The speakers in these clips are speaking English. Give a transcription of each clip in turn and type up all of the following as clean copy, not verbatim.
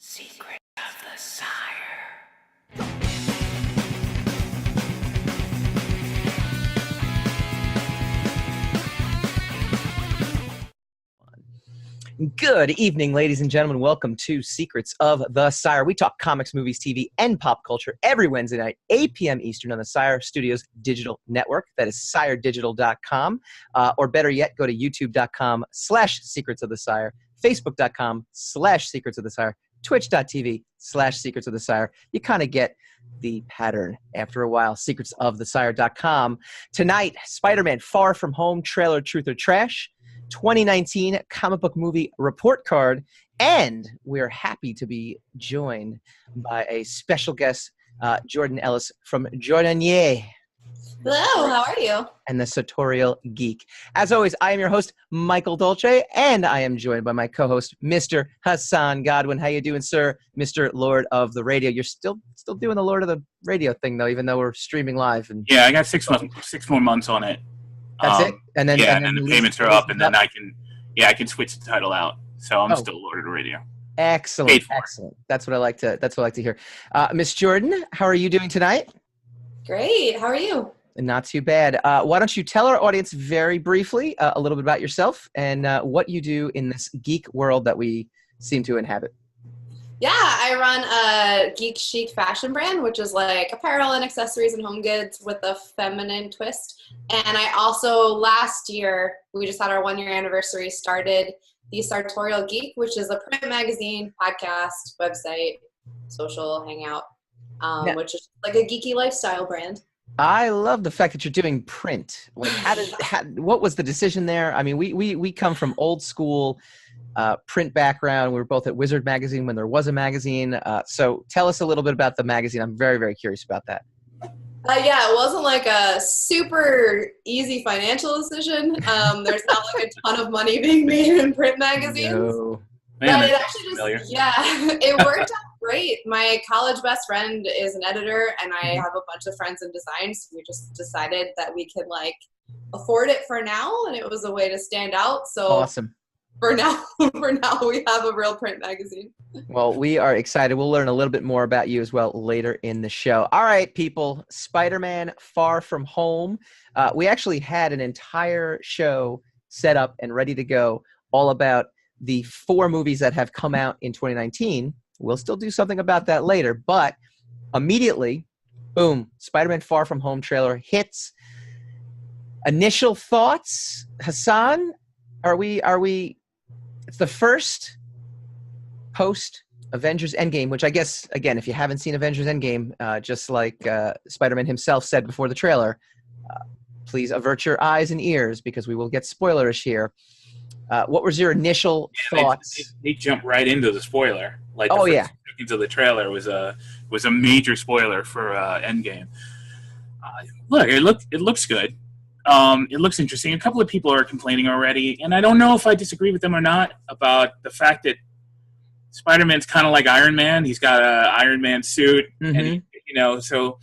Secret of the Sire. Good evening, ladies and gentlemen. Welcome to Secrets of the Sire. We talk comics, movies, TV, and pop culture every Wednesday night, 8 p.m. Eastern on the Sire Studios digital network. That is siredigital.com. Or better yet, go to youtube.com/Secrets of the Sire, facebook.com/Secrets of the Sire, twitch.tv/Secrets of the Sire. You kind of get the pattern after a while. secretsofthesire.com. Tonight, Spider-Man Far From Home trailer, Truth or Trash, 2019 comic book movie report card, and we're happy to be joined by a special guest, Jordan Ellis from Jordandené Hello, how are you? and the Sartorial Geek. As always, I am your host, Michael Dolce, and I am joined by my co-host, Mr. Hassan Godwin. How you doing, sir? Mr. Lord of the Radio. You're still doing the Lord of the Radio thing, though, even though we're streaming live. And yeah, I got 6 more months on it. That's it? And then the payments are up, and then I can switch the title out. So I'm still Lord of the Radio. Excellent. That's what I like to hear. Miss Jordan, how are you doing tonight? Great. How are you? Not too bad. Why don't you tell our audience very briefly a little bit about yourself and what you do in this geek world that we seem to inhabit? Yeah, I run a Geek Chic fashion brand, which is like apparel and accessories and home goods with a feminine twist. And I also, last year, we just had our 1-year anniversary, started the Sartorial Geek, which is a print magazine, podcast, website, social hangout, which is like a geeky lifestyle brand. I love the fact that you're doing print. Like, what was the decision there? I mean, we come from old school print background. We were both at Wizard Magazine when there was a magazine. So tell us a little bit about the magazine. I'm very, very curious about that. Yeah, it wasn't like a super easy financial decision. There's not like a ton of money being made in print magazines. No. Man, but it actually it worked out great. My college best friend is an editor, and I have a bunch of friends in design, so we just decided that we could like afford it for now, and it was a way to stand out. So awesome. For now, we have a real print magazine. Well, we are excited. We'll learn a little bit more about you as well later in the show. All right, people. Spider-Man Far From Home. We actually had an entire show set up and ready to go all about the 4 movies that have come out in 2019. We'll still do something about that later. But immediately, boom, Spider-Man Far From Home trailer hits. Initial thoughts, Hassan? Are we it's the first post Avengers End Game, which I guess, again, if you haven't seen Avengers End Game, just like Spider-Man himself said before the trailer, please avert your eyes and ears because we will get spoilerish here. What was your initial thoughts? They jumped right into the spoiler. Like the first seconds of the trailer was a major spoiler for Endgame. Look, it looks good. It looks interesting. A couple of people are complaining already, and I don't know if I disagree with them or not about the fact that Spider-Man's kind of like Iron Man. He's got an Iron Man suit, and so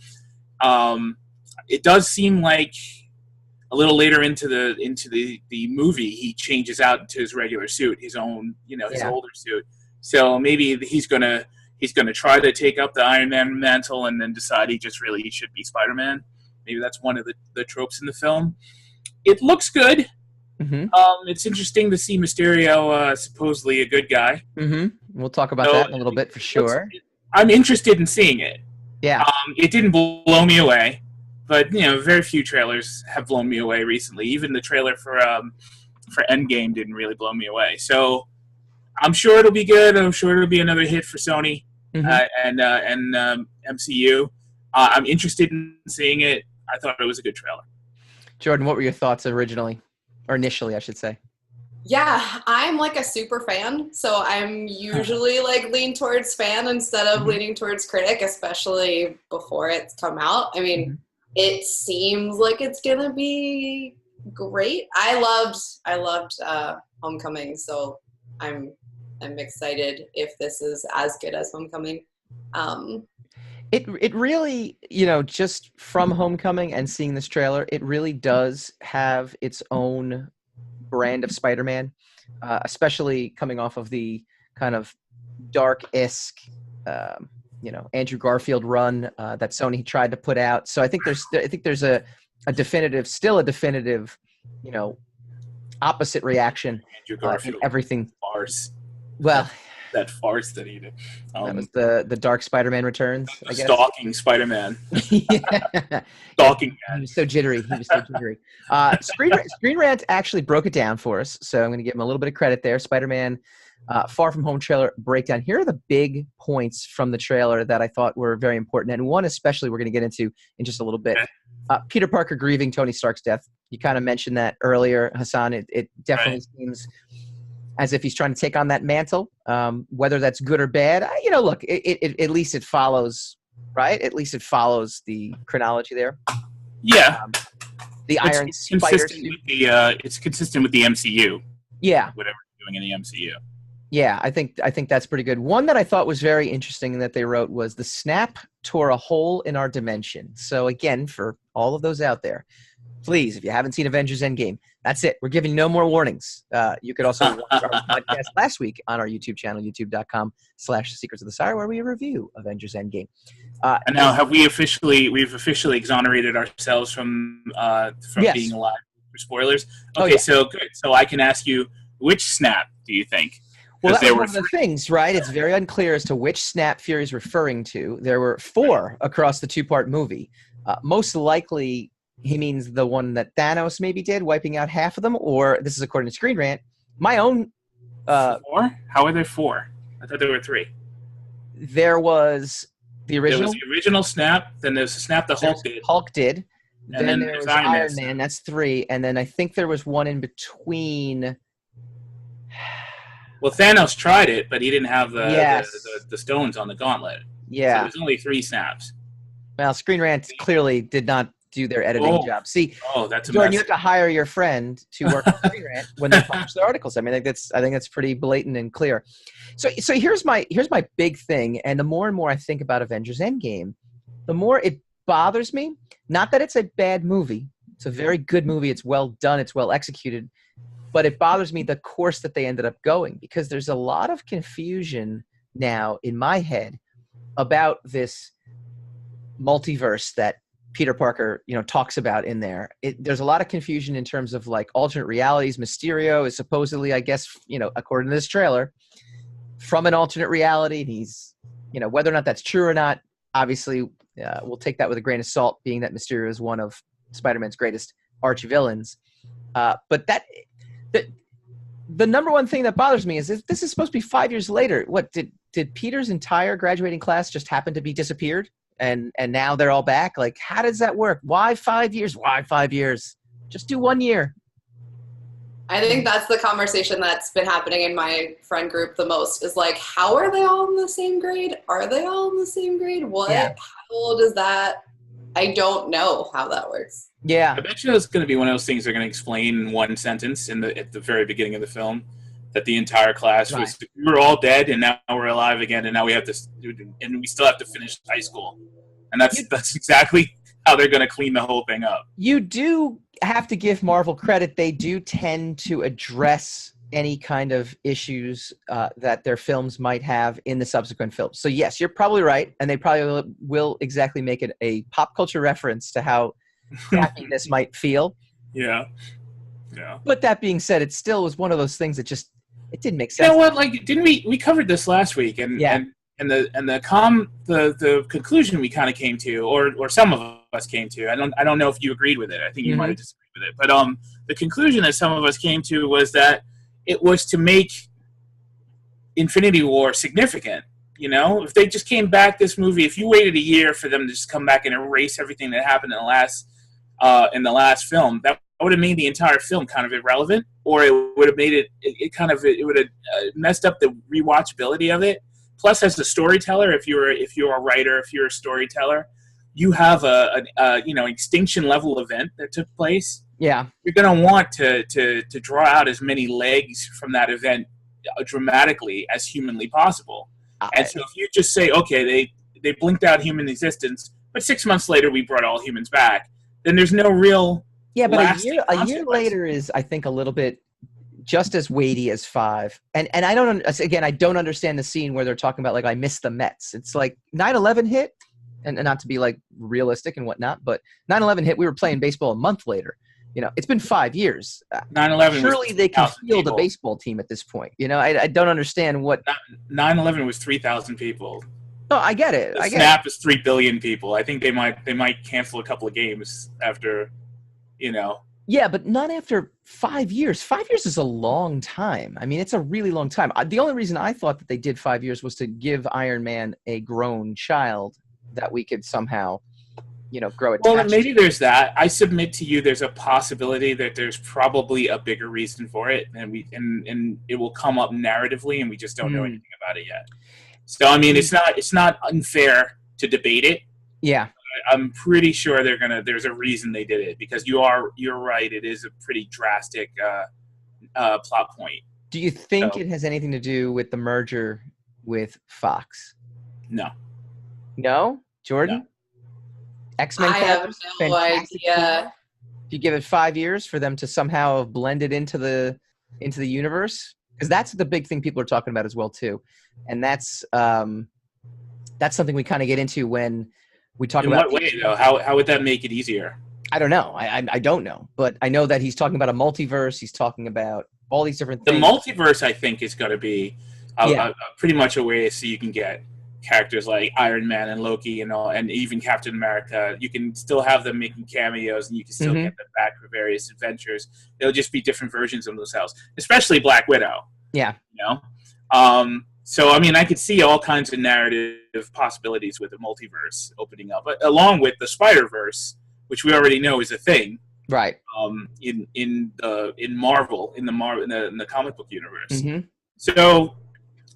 it does seem like a little later into the movie he changes out into his regular suit, his own, his older suit. So maybe he's gonna try to take up the Iron Man mantle and then decide he just really should be Spider-Man. Maybe that's one of the tropes in the film. It looks good. Mm-hmm. It's interesting to see Mysterio supposedly a good guy. Mm-hmm. We'll talk about that in a little bit for sure. I'm interested in seeing it. Yeah. It didn't blow me away, but very few trailers have blown me away recently. Even the trailer for Endgame didn't really blow me away. So I'm sure it'll be good. I'm sure it'll be another hit for Sony and MCU. I'm interested in seeing it. I thought it was a good trailer. Jordan, what were your thoughts originally? Or initially, I should say. Yeah, I'm like a super fan, so I'm usually like lean towards fan instead of leaning towards critic, especially before it's come out. I mean, it seems like it's gonna be great. I loved Homecoming, so I'm excited if this is as good as Homecoming. It really, just from Homecoming and seeing this trailer, it really does have its own brand of Spider-Man, especially coming off of the kind of dark-esque, Andrew Garfield run that Sony tried to put out. So I think there's a definitive, opposite reaction Andrew Garfield in everything. Farce. Well, that farce that he did. That was the Dark Spider-Man Returns, I guess. Stalking Spider-Man. Yeah. Stalking He man. was so jittery. Screen Rant actually broke it down for us, so I'm going to give him a little bit of credit there. Spider-Man Far From Home trailer breakdown. Here are the big points from the trailer that I thought were very important, and one especially we're going to get into in just a little bit. Peter Parker grieving Tony Stark's death. You kind of mentioned that earlier, Hassan. It definitely seems as if he's trying to take on that mantle. Whether that's good or bad, look, at least it follows, right? At least it follows the chronology there. Yeah. The Iron Spider suit. It's consistent with the MCU. Yeah. Whatever you're doing in the MCU. Yeah, I think that's pretty good. One that I thought was very interesting that they wrote was the snap tore a hole in our dimension. So again, for all of those out there, please, if you haven't seen Avengers End Game, that's it. We're giving no more warnings. You could also watch our podcast last week on our YouTube channel, youtube.com/Secrets of the Sire, where we review Avengers End Game. And now we've officially exonerated ourselves from being alive for spoilers. Okay, so good. So I can ask you, which snap do you think? Well, that was one of the things, right? It's very unclear as to which snap Fury is referring to. There were 4 across the 2-part movie. Most likely, he means the one that Thanos maybe did, wiping out half of them, or this is according to Screen Rant. My own... 4? How are there 4? I thought there were 3. There was the original... There was the original snap, then there's the snap that Hulk did. And then there was Iron Man, that's 3. And then I think there was one in between... Well, Thanos tried it, but he didn't have the stones on the gauntlet. Yeah. So there's only 3 snaps. Well, Screen Rant clearly did not do their editing job. See, that's a Jordan, mess. you have to hire your friend to work on Screen Rant when they publish their articles. I mean, I think that's pretty blatant and clear. So here's my big thing, and the more and more I think about Avengers Endgame, the more it bothers me. Not that it's a bad movie. It's a very good movie. It's well done. It's well executed. But it bothers me the course that they ended up going, because there's a lot of confusion now in my head about this multiverse that Peter Parker, talks about in there. There's a lot of confusion in terms of like alternate realities. Mysterio is supposedly, I guess, according to this trailer, from an alternate reality. And he's, whether or not that's true or not, obviously we'll take that with a grain of salt, being that Mysterio is one of Spider-Man's greatest arch villains. But the number one thing that bothers me is this is supposed to be 5 years later. What did Peter's entire graduating class just happen to be disappeared, and now they're all back? Like, how does that work? Why 5 years? Why 5 years? Just do 1 year. I think that's the conversation that's been happening in my friend group the most, is like, how are they all in the same grade? Are they all in the same grade? What? Yeah. How old is that? I don't know how that works. Yeah. I bet you it's going to be one of those things they're going to explain in one sentence at the very beginning of the film, that the entire class was, we were all dead and now we're alive again, and now we have to, and we still have to finish high school. And that's exactly how they're going to clean the whole thing up. You do have to give Marvel credit. They do tend to address any kind of issues that their films might have in the subsequent films. So yes, you're probably right. And they probably will exactly make it a pop culture reference to how crappy this might feel. Yeah. But that being said, it still was one of those things that just, it didn't make sense. You know what? Like, didn't we covered this last week? And the conclusion we kind of came to, or some of us came to. I don't know if you agreed with it. I think you might have disagreed with it. But the conclusion that some of us came to was that it was to make Infinity War significant. If they just came back this movie, if you waited a year for them to just come back and erase everything that happened in the last film, that would have made the entire film kind of irrelevant, or it would have made it would have messed up the rewatchability of it. Plus, as a storyteller, if you're a writer, if you're a storyteller, you have a extinction level event that took place. Yeah, you're going to want to draw out as many legs from that event dramatically as humanly possible. And so if you just say, okay, they blinked out human existence, but 6 months later we brought all humans back, then there's no real but a year later is, I think, a little bit just as weighty as 5. And I don't understand the scene where they're talking about, like, I miss the Mets. It's like 9/11 hit, and not to be like realistic and whatnot, but 9/11 hit, we were playing baseball a month later. It's been 5 years. 9/11 surely they can field a people. baseball team at this point. I don't understand what 9/11 was 3,000 people. No, I get it. The snap is 3 billion people. I think they might cancel a couple of games after, Yeah, but not after 5 years. 5 years is a long time. I mean, it's a really long time. The only reason I thought that they did 5 years was to give Iron Man a grown child that we could somehow, grow attached. Well, maybe there's that. I submit to you there's a possibility that there's probably a bigger reason for it, and it will come up narratively, and we just don't know anything about it yet. So, I mean, it's not unfair to debate it. Yeah. I'm pretty sure there's a reason they did it, because you're right. It is a pretty drastic plot point. Do you think it has anything to do with the merger with Fox? No. No? Jordan? No. X-Men? I have no idea. Do you give it 5 years for them to somehow have blended into the universe? Because that's the big thing people are talking about as well too, and that's something we kind of get into when we talk about. In what way though? How would that make it easier? I don't know. I don't know, but I know that he's talking about a multiverse. He's talking about all these different things. The multiverse, I think, is going to be pretty much a way so you can get characters like Iron Man and Loki and even Captain America. You can still have them making cameos, and you can still get them back for various adventures. They'll just be different versions of themselves, especially Black Widow. Yeah. So, I mean, I could see all kinds of narrative possibilities with the multiverse opening up, but along with the Spider-Verse, which we already know is a thing. Right. In Marvel, in the comic book universe. Mm-hmm. So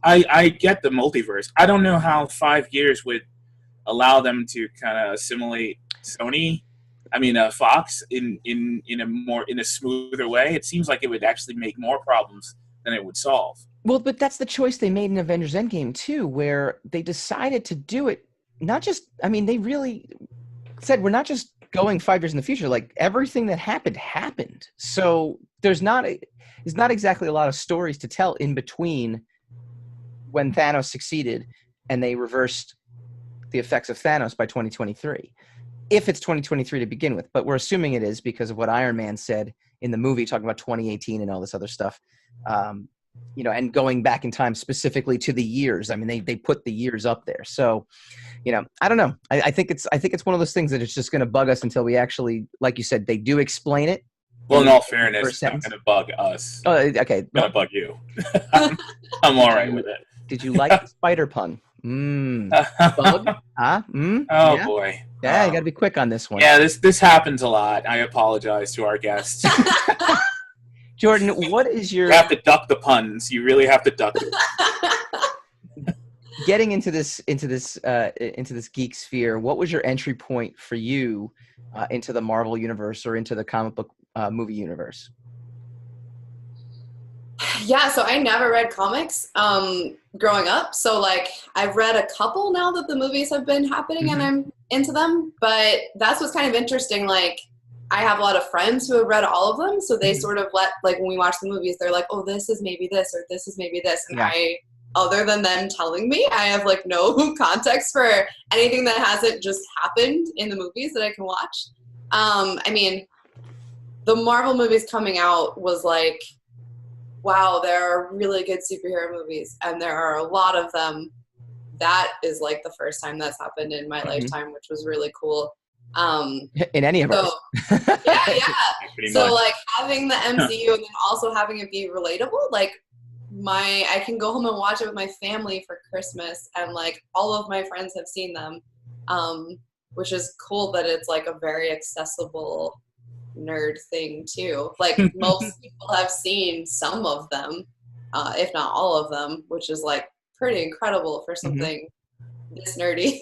I get the multiverse. I don't know how 5 years would allow them to kind of assimilate Fox in a smoother way. It seems like it would actually make more problems than it would solve. Well, but that's the choice they made in Avengers End Game too, where they decided to do it. They really said, we're not just going 5 years in the future. Like, everything that happened. So there's not exactly a lot of stories to tell in between when Thanos succeeded and they reversed the effects of Thanos by 2023. If it's 2023 to begin with, but we're assuming it is because of what Iron Man said in the movie, talking about 2018 and all this other stuff. And going back in time specifically to the years. I mean, they put the years up there. So, I don't know. I think it's one of those things that it's just going to bug us until we actually, like you said, they do explain it. Well, in all fairness, it's not going to bug us. Oh, okay. It's going to bug you. I'm all right with it. Did you like the spider pun? Bug? Huh? Oh, yeah? Boy. Yeah, you got to be quick on this one. Yeah, this happens a lot. I apologize to our guests. Jordan, what is your... You have to duck the puns. You really have to duck it. Getting into this geek sphere, what was your entry point for you into the Marvel universe or into the comic book movie universe? Yeah, so I never read comics growing up. So, I've read a couple now that the movies have been happening and I'm into them. But that's what's kind of interesting. I have a lot of friends who have read all of them. So they sort of when we watch the movies, they're like, oh, this is maybe this or this is maybe this. And other than them telling me, I have no context for anything that hasn't just happened in the movies that I can watch. The Marvel movies coming out was wow, there are really good superhero movies, and there are a lot of them. That is the first time that's happened in my lifetime, which was really cool. In any of us. Yeah. So having the MCU and then also having it be relatable, I can go home and watch it with my family for Christmas, and all of my friends have seen them, which is cool that it's a very accessible nerd thing too. Most people have seen some of them, if not all of them, which is pretty incredible for something this nerdy.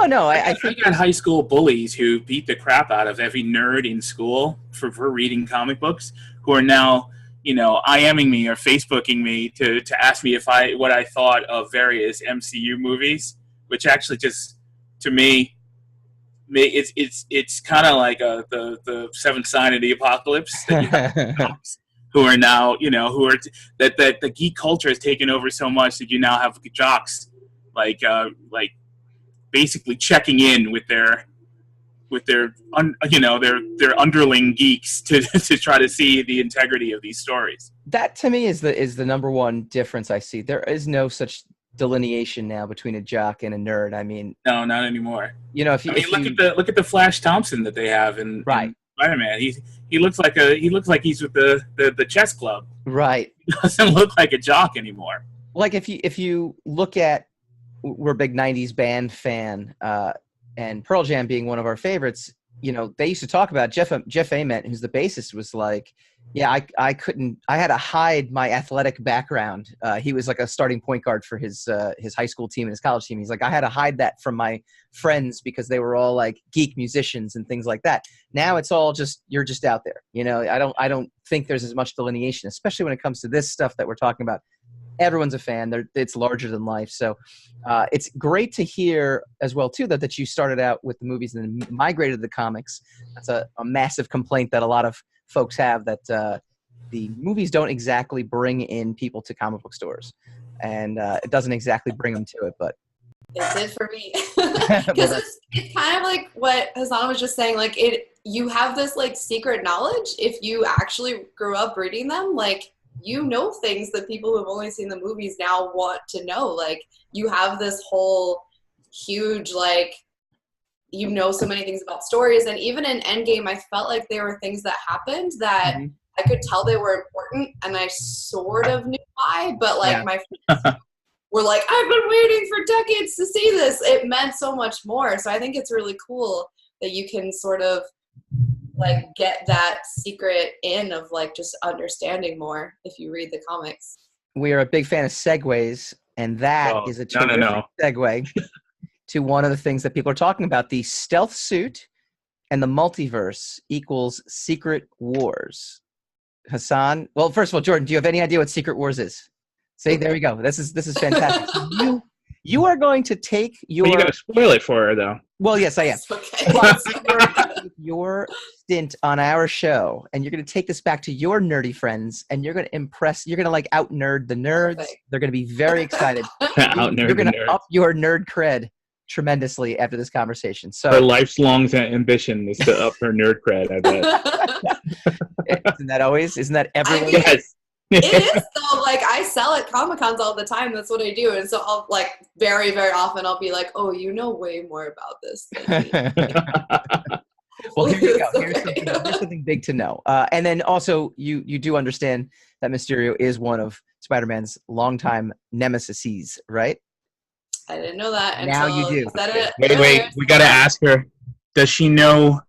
No, I think got high school bullies who beat the crap out of every nerd in school for reading comic books, who are now, IMing me or Facebooking me to ask me what I thought of various MCU movies, which actually just, to me, it's kind of like the seventh sign of the apocalypse. That who are now, that the geek culture has taken over so much that you now have jocks like basically checking in with their underling geeks to try to see the integrity of these stories. That to me is the number one difference I see. There is no such delineation now between a jock and a nerd. I mean, no, not anymore. If you look at the Flash Thompson that they have in Spider-Man. He looks like he's with the chess club. Right. He doesn't look like a jock anymore. Like if you look at, we're a big 90s band fan, and Pearl Jam being one of our favorites, they used to talk about Jeff Ament, who's the bassist, was like, yeah, I had to hide my athletic background. He was like a starting point guard for his high school team and his college team. He's like, I had to hide that from my friends because they were all like geek musicians and things like that. Now it's all just, you're just out there. I don't think there's as much delineation, especially when it comes to this stuff that we're talking about. Everyone's a fan. It's larger than life. So it's great to hear as well, too, that you started out with the movies and then migrated to the comics. That's a massive complaint that a lot of folks have, that the movies don't exactly bring in people to comic book stores. And it doesn't exactly bring them to it, but it did for me. Because it's kind of like what Hassan was just saying. Like, you have this like secret knowledge if you actually grew up reading them. Like, things that people who've only seen the movies now want to know. Like, you have this whole huge, like, so many things about stories. And even in Endgame, I felt like there were things that happened that I could tell they were important, and I sort of knew why, but like my friends were like, I've been waiting for decades to see this. It meant so much more. So I think it's really cool that you can sort of like get that secret in of like just understanding more if you read the comics. We are a big fan of segues, and that is a terrific segue to one of the things that people are talking about. The stealth suit and the multiverse equals Secret Wars. Hassan, well, first of all, Jordan, do you have any idea what Secret Wars is? See, there we go. This is fantastic. So you are going to take your... Well, you got to spoil it for her, though. Well, yes, I am. Okay. But you're going to take your stint on our show, and you're going to take this back to your nerdy friends, and you're going to impress... You're going to, like, out-nerd the nerds. Perfect. They're going to be very excited. You're going to up your nerd cred tremendously after this conversation. So her lifelong ambition is to up her nerd cred, I bet. Isn't that everyone? Yes. It is. So like, I sell at Comic-Cons all the time. That's what I do. And so I'll like very, very often I'll be like, oh, you know way more about this than me. Well, here you go. Here's something big to know. And then also you do understand that Mysterio is one of Spider-Man's longtime nemesis, right? I didn't know that. Now you do. Wait. We got to ask her. Does she know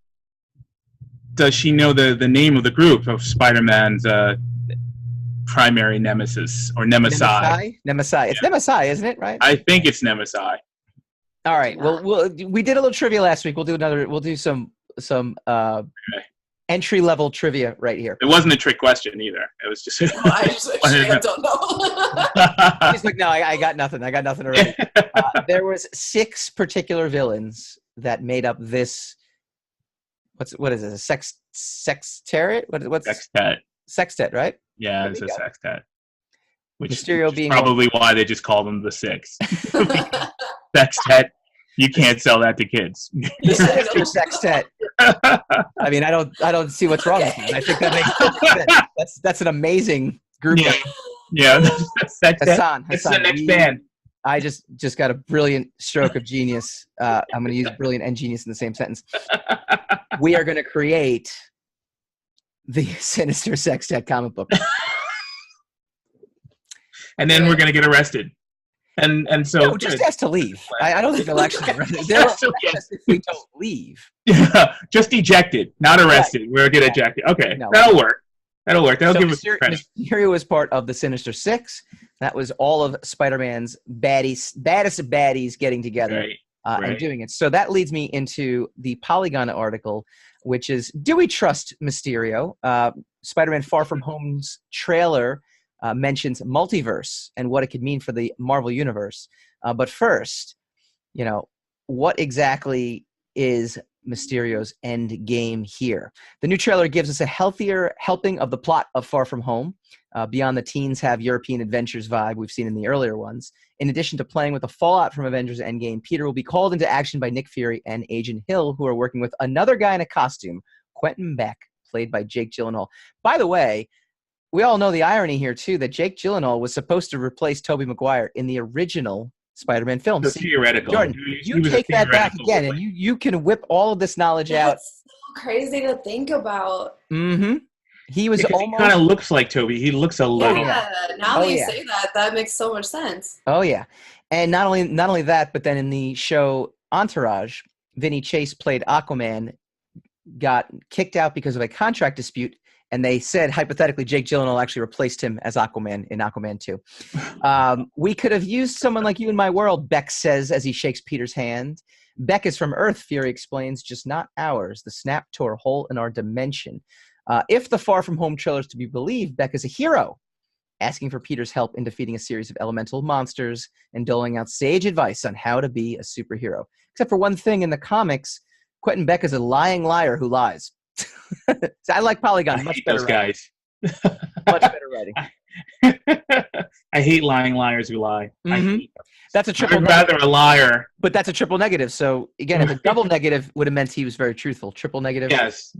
the name of the group of Spider-Man's primary nemesis or nemesi? Nemesi. It's nemesi, isn't it? Right? I think it's nemesi. All right. Well, we did a little trivia last week. We'll do some entry-level trivia right here. It wasn't a trick question either. It was just... I don't know. He's like, no, I got nothing. I got nothing already. There was 6 particular villains that made up this... What is it? A sextet? What's sextet? Sextet, right? Yeah, it's a sextet. Which Mysterio being probably why they just call them the 6. Sextet. You can't sell that to kids. The Sinister Sextet. I mean, I don't see what's wrong with that. I think that makes sense. That's an amazing group. Yeah. Hassan, it's the next band. I just got a brilliant stroke of genius. I'm going to use brilliant and genius in the same sentence. We are going to create the Sinister Sextet comic book. And then we're going to get arrested. And so no, just ask to leave. I don't think they'll actually arrest. They'll arrest if we don't leave. Yeah, just ejected, not arrested. We'll get ejected. Okay, that'll work. That'll give us credit. Mysterio was part of the Sinister Six. That was all of Spider-Man's baddest baddies getting together and doing it. So that leads me into the Polygon article, which is, do we trust Mysterio? Spider-Man Far From Home's trailer mentions multiverse and what it could mean for the Marvel Universe. But first, what exactly is Mysterio's End Game here. The new trailer gives us a healthier helping of the plot of Far From Home. Beyond the teens have European adventures vibe we've seen in the earlier ones. In addition to playing with the fallout from Avengers End Game, Peter will be called into action by Nick Fury and Agent Hill, who are working with another guy in a costume, Quentin Beck, played by Jake Gyllenhaal. By the way, we all know the irony here, too, that Jake Gyllenhaal was supposed to replace Tobey Maguire in the original Spider-Man film. So theoretical. Jordan, you take that back again, and you can whip all of this knowledge out. That's so crazy to think about. Mm-hmm. He was almost... He kind of looks like Tobey. He looks a little... Yeah, now that you say that, that makes so much sense. Oh, yeah. And not only that, but then in the show Entourage, Vinny Chase played Aquaman, got kicked out because of a contract dispute, and they said, hypothetically, Jake Gyllenhaal actually replaced him as Aquaman in Aquaman 2. We could have used someone like you in my world, Beck says as he shakes Peter's hand. Beck is from Earth, Fury explains, just not ours. The snap tore a hole in our dimension. If the Far From Home trailer is to be believed, Beck is a hero, asking for Peter's help in defeating a series of elemental monsters and doling out sage advice on how to be a superhero. Except for one thing in the comics, Quentin Beck is a lying liar who lies. So I like Polygon much better. Those guys. Much better writing. I hate lying liars who lie. Mm-hmm. I hate them. That's a triple. I'd rather a liar. But that's a triple negative. So again, if a double negative would have meant he was very truthful. Triple negative. Yes.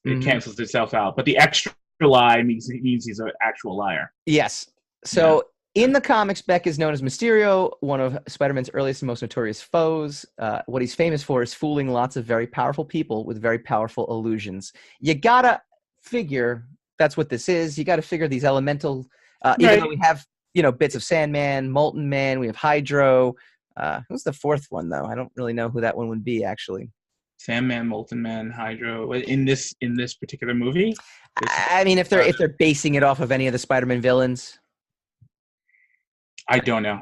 It cancels itself out. But the extra lie means he's an actual liar. Yes. So in the comics, Beck is known as Mysterio, one of Spider-Man's earliest and most notorious foes. What he's famous for is fooling lots of very powerful people with very powerful illusions. You gotta figure that's what this is. You gotta figure these elemental, even though we have, bits of Sandman, Molten Man, we have Hydro. Who's the fourth one, though? I don't really know who that one would be, actually. Sandman, Molten Man, Hydro. In this particular movie? I mean, if they're basing it off of any of the Spider-Man villains. I don't know.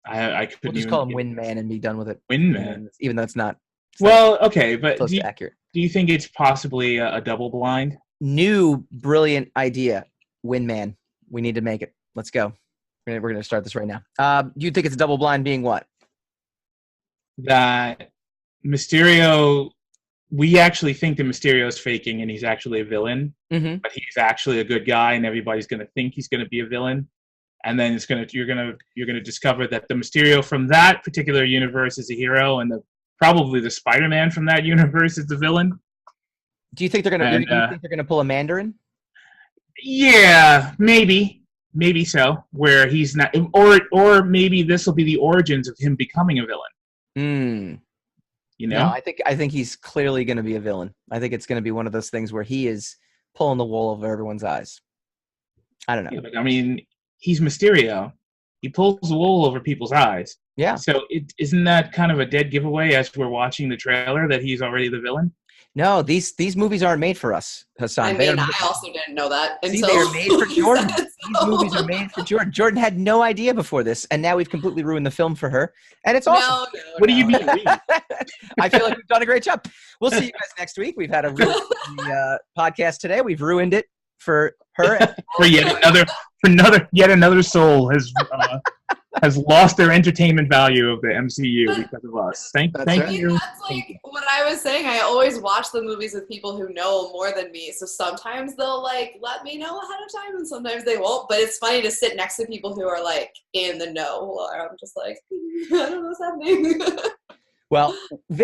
I couldn't. We'll just call him Windman and be done with it. Windman, even though it's not. Okay, but close to accurate. Do you think it's possibly a double blind? New brilliant idea, Windman. We need to make it. Let's go. We're going to start this right now. Do you think it's a double blind being what? That Mysterio. We actually think that Mysterio is faking and he's actually a villain, but he's actually a good guy, and everybody's going to think he's going to be a villain. And then you're gonna discover that the Mysterio from that particular universe is a hero, and probably the Spider-Man from that universe is the villain. Do you think they're gonna pull a Mandarin? Yeah, maybe so. Where he's not, or maybe this will be the origins of him becoming a villain. No, I think he's clearly going to be a villain. I think it's going to be one of those things where he is pulling the wool over everyone's eyes. I don't know. Yeah, but, I mean, he's Mysterio. He pulls the wool over people's eyes. Yeah. So isn't that kind of a dead giveaway as we're watching the trailer that he's already the villain? No, these movies aren't made for us, Hassan. I also didn't know that until they are made for Jordan. These movies are made for Jordan. Jordan had no idea before this, and now we've completely ruined the film for her. And it's awesome. What do you mean? I feel like we've done a great job. We'll see you guys next week. We've had a really podcast today. We've ruined it for her. For yet another soul has lost their entertainment value of the MCU because of us. Thank you. That's like what I was saying. I always watch the movies with people who know more than me. So sometimes they'll let me know ahead of time, and sometimes they won't. But it's funny to sit next to people who are in the know. Well, I'm just I don't know what's happening. Well,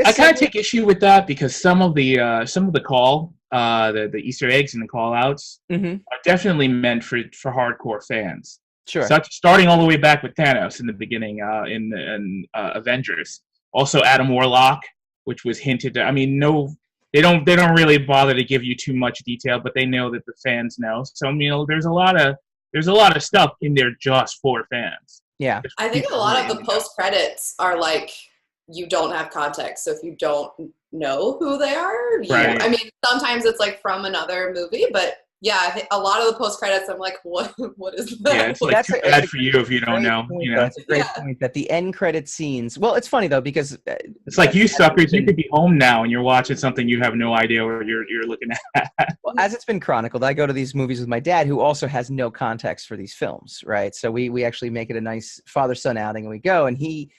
I kind of take issue with that because some of the the Easter eggs and the call outs are definitely meant for hardcore fans. Sure. Starting all the way back with Thanos in the beginning in Avengers. Also Adam Warlock, which was hinted at. I mean, they don't really bother to give you too much detail, but they know that the fans know. So there's a lot of stuff in there just for fans. Yeah. I think a lot of the post credits are you don't have context. So if you don't know who they are, right. I mean, sometimes it's from another movie, but yeah, I think a lot of the post credits, I'm like, what is that? Yeah, it's too bad for you if you don't know. That's a great point. That the end credit scenes. Well, it's funny though because it's like you suckers. You could be home now and you're watching something you have no idea what you're looking at. Well, as it's been chronicled, I go to these movies with my dad, who also has no context for these films, right? So we actually make it a nice father-son outing, and we go, and he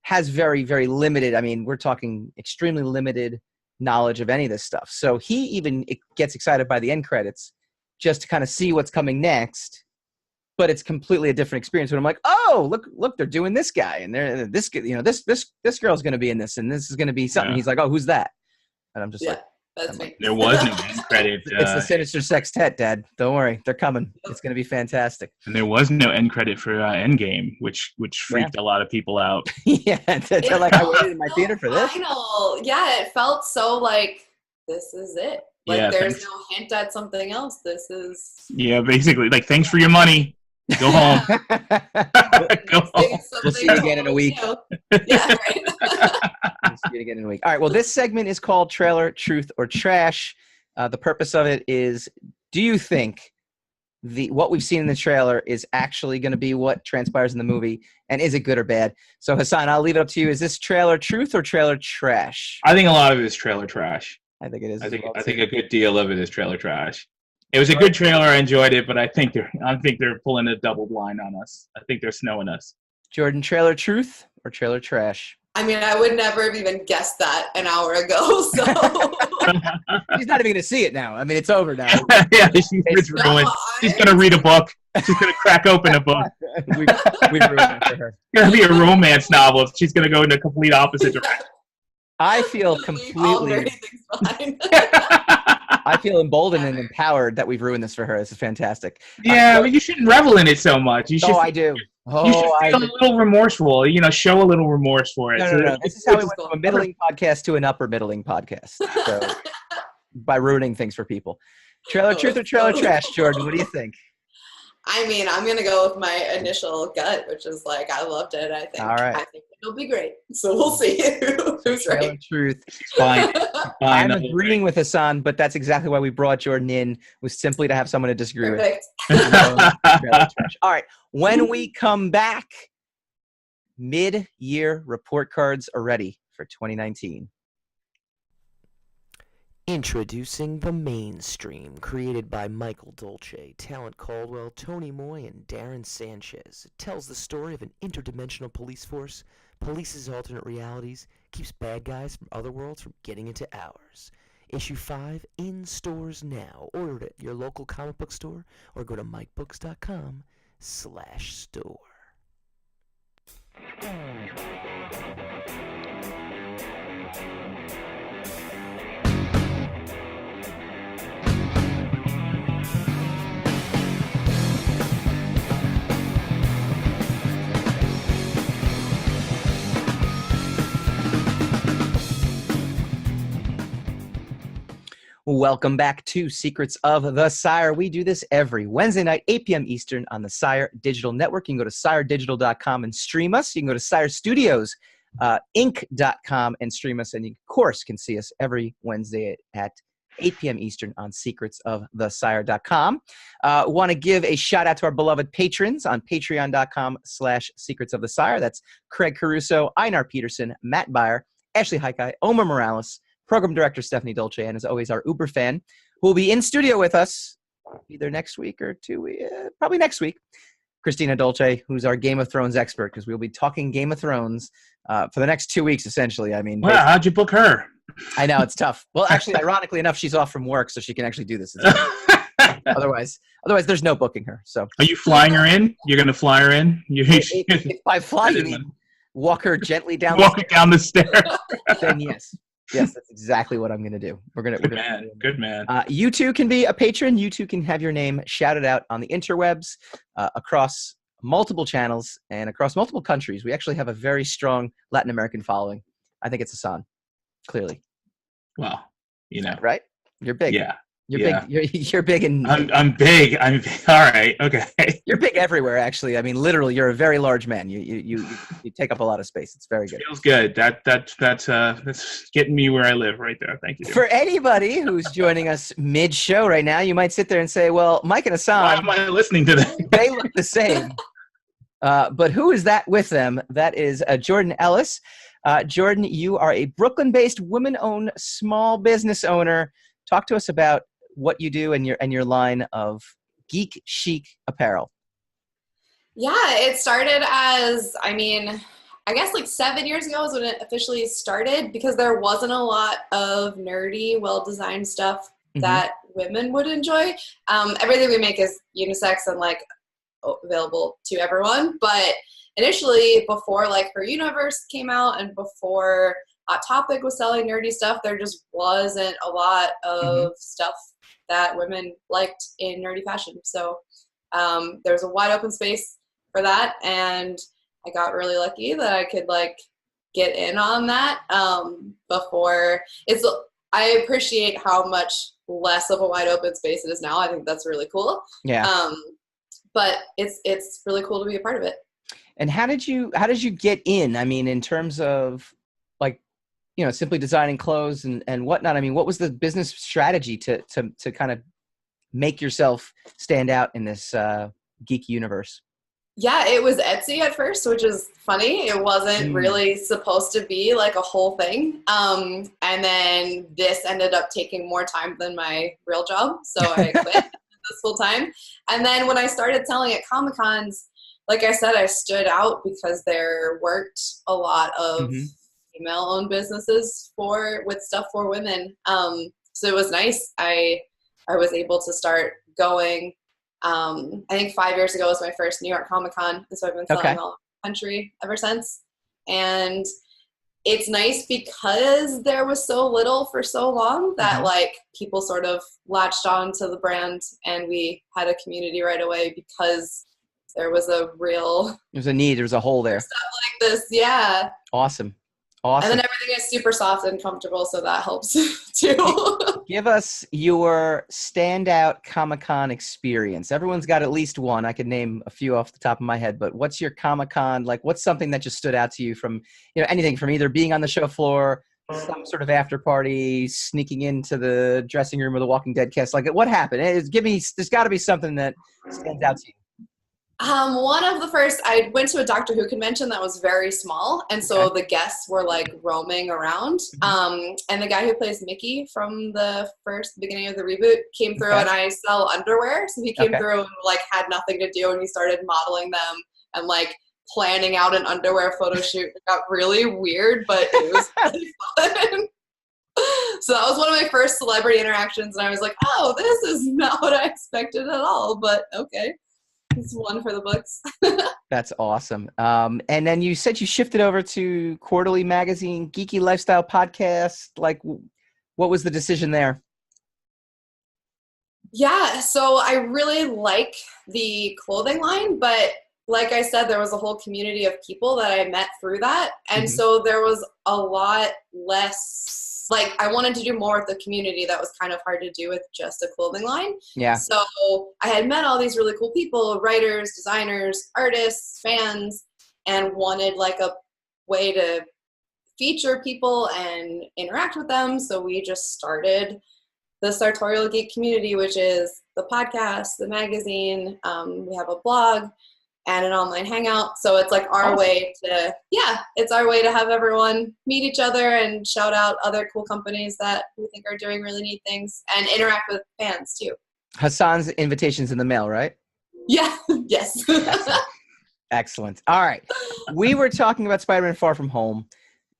has very, very limited. I mean, we're talking extremely limited knowledge of any of this stuff. So he even gets excited by the end credits just to kind of see what's coming next. But it's completely a different experience when I'm like, oh, look, they're doing this guy, and they're this girl's going to be in this, and this is going to be something. Yeah. He's like, oh, who's that? And I'm just like, that's me. There was no end credit. It's the Sinister Sextet, Dad. Don't worry, they're coming. It's going to be fantastic. And there was no end credit for Endgame, which freaked a lot of people out. Yeah, they're like, I waited in my theater for this. Yeah, it felt so like this is it. Like there's no hint at something else. This is basically like thanks for your money. Go home. Go home. We'll see you again in a week. Yeah, right. We'll see you again in a week. All right. Well, this segment is called Trailer, Truth, or Trash. The purpose of it is, do you think what we've seen in the trailer is actually going to be what transpires in the movie, and is it good or bad? So, Hassan, I'll leave it up to you. Is this trailer truth or trailer trash? I think a lot of it is trailer trash. I think it is. I think a good deal of it is trailer trash. It was a good trailer. I enjoyed it, but I think they're pulling a double blind on us. I think they're snowing us. Jordan, trailer truth or trailer trash? I mean, I would never have even guessed that an hour ago. So she's not even going to see it now. I mean, it's over now. Yeah, it's ruined. She's going to read a book. She's going to crack open a book. We've ruined it for her. It's going to be a romance novel. She's going to go in the complete opposite direction. I feel completely. I feel emboldened and empowered that we've ruined this for her. This is fantastic. Yeah, but you shouldn't revel in it so much. You should, I do. You should feel a little remorseful. Show a little remorse for it. No. This is how we went from a middling podcast to an upper middling podcast. So, by ruining things for people. Trailer truth or trailer trash, Jordan? What do you think? I mean, I'm going to go with my initial gut, which is like, I loved it. I think it'll be great. So we'll see who's right. Truth. Fine. I'm agreeing with Hassan, but that's exactly why we brought Jordan in, was simply to have someone to disagree with. All right. When we come back, mid-year report cards are ready for 2019. Introducing The Mainstream, created by Michael Dolce, Talent Caldwell, Tony Moy, and Darren Sanchez. It tells the story of an interdimensional police force, polices alternate realities, keeps bad guys from other worlds from getting into ours. Issue 5 in stores now. Order it at your local comic book store or go to mikebooks.com/store. Welcome back to Secrets of the Sire. We do this every Wednesday night, 8 p.m. Eastern on the Sire Digital Network. You can go to siredigital.com and stream us. You can go to Sire Studios, Inc.com and stream us. And you, of course, can see us every Wednesday at 8 p.m. Eastern on secretsofthesire.com. Want to give a shout out to our beloved patrons on patreon.com/secrets of the Sire. That's Craig Caruso, Einar Peterson, Matt Beyer, Ashley Haikai, Omar Morales, Program Director Stephanie Dolce, and as always, our Uber fan, who will be in studio with us either next week or probably next week, Christina Dolce, who's our Game of Thrones expert, because we'll be talking Game of Thrones for the next 2 weeks, essentially. I mean, wow, how'd you book her? I know, it's tough. Well, actually, ironically enough, she's off from work, so she can actually do this. Otherwise, there's no booking her. So, are you flying her in? You're going to fly her in? If by fly, you mean walk her gently down the stairs. Then yes. Yes, that's exactly what I'm going to do. Good man. You too can be a patron. You too can have your name shouted out on the interwebs across multiple channels and across multiple countries. We actually have a very strong Latin American following. I think it's Hassan, clearly. Well, right? You're big. Yeah. You're big. You're big and I'm big. I'm big. All right. Okay. You're big everywhere, actually. I mean, literally, you're a very large man. You take up a lot of space. It's very good. Feels good. That's getting me where I live right there. Thank you. For anybody who's joining us mid-show right now, you might sit there and say, "Well, Mike and Hassan, why am I listening to them? They look the same." But who is that with them? That is Jordan Ellis. Jordan, you are a Brooklyn-based, women-owned small business owner. Talk to us about what you do and your line of geek chic apparel. Yeah, it started as, I guess like 7 years ago is when it officially started, because there wasn't a lot of nerdy, well-designed stuff that women would enjoy. Everything we make is unisex and like available to everyone. But initially, before like Her Universe came out and before Hot Topic was selling nerdy stuff, there just wasn't a lot of stuff that women liked in nerdy fashion. So there's a wide open space for that, and I got really lucky that I could like get in on that before. I appreciate how much less of a wide open space it is now. I think that's really cool. Yeah. But it's really cool to be a part of it. And how did you get in? I mean, in terms of like, you know, simply designing clothes and whatnot. I mean, what was the business strategy to kind of make yourself stand out in this geek universe? Yeah, it was Etsy at first, which is funny. It wasn't really supposed to be like a whole thing. And then this ended up taking more time than my real job. So I quit this full time. And then when I started selling at Comic-Cons, like I said, I stood out because there weren't a lot of female-owned businesses with stuff for women. So it was nice. I was able to start going. I think 5 years ago was my first New York Comic-Con, and so I've been selling all over the country ever since. And it's nice because there was so little for so long that like people sort of latched on to the brand, and we had a community right away because there was a need, there was a hole there. Stuff like this, yeah. Awesome. And then everything is super soft and comfortable, so that helps too. Give us your standout Comic-Con experience. Everyone's got at least one. I could name a few off the top of my head, but what's your Comic-Con, like what's something that just stood out to you from, you know, anything from either being on the show floor, some sort of after party, sneaking into the dressing room of the Walking Dead cast? Like what happened? There's got to be something that stands out to you. One of the first, I went to a Doctor Who convention that was very small, and so the guests were like roaming around. And the guy who plays Mickey from the beginning of the reboot came through, and I sell underwear, so he came through and like had nothing to do, and he started modeling them and like planning out an underwear photo shoot. It got really weird, but it was really fun. So that was one of my first celebrity interactions, and I was like, oh, this is not what I expected at all, but okay. It's one for the books. That's awesome. And then you said you shifted over to Quarterly Magazine, Geeky Lifestyle Podcast. Like, what was the decision there? Yeah, so I really like the clothing line, but like I said, there was a whole community of people that I met through that. And so there was a lot less, like I wanted to do more with the community that was kind of hard to do with just a clothing line. Yeah. So I had met all these really cool people, writers, designers, artists, fans, and wanted like a way to feature people and interact with them. So we just started the Sartorial Geek community, which is the podcast, the magazine. We have a blog and an online hangout. So it's like our way to, it's our way to have everyone meet each other and shout out other cool companies that we think are doing really neat things and interact with fans too. Hassan's invitation's in the mail, right? Yeah. Yes. Excellent. All right. We were talking about Spider-Man Far From Home.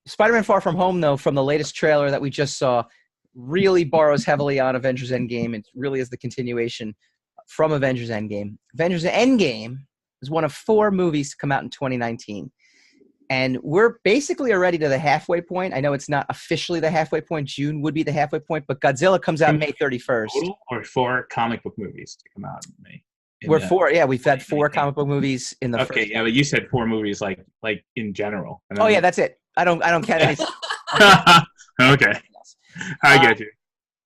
Spider-Man Far From Home, though, from the latest trailer that we just saw, really borrows heavily on Avengers End Game. It really is the continuation from Avengers End Game. Avengers End Game is one of 4 movies to come out in 2019. And we're basically already to the halfway point. I know it's not officially the halfway point. June would be the halfway point, but Godzilla comes out May 31st. Total or 4 comic book movies to come out in May? We've had 4 comic book movies in the first. Okay, yeah, but you said 4 movies like in general. Oh yeah, that's it. I don't count anything. Okay. I get you.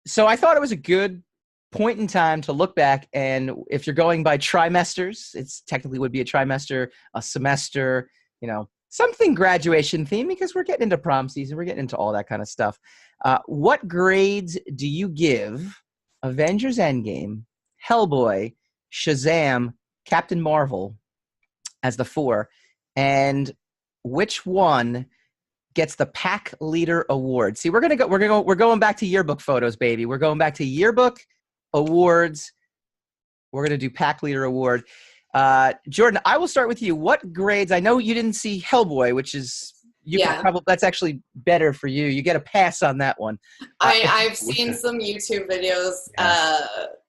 So I thought it was a good point in time to look back, and if you're going by trimesters, it's technically would be a trimester, a semester, you know, something graduation theme, because we're getting into prom season, we're getting into all that kind of stuff. What grades do you give Avengers Endgame, Hellboy, Shazam, Captain Marvel as the 4, and which one gets the Pack Leader Award? See, we're going back to yearbook photos, baby. We're going back to yearbook awards. We're going to do Pack Leader Award. Jordan, I will start with you. What grades? I know you didn't see Hellboy, which is that's actually better for you. You get a pass on that one. I've seen some YouTube videos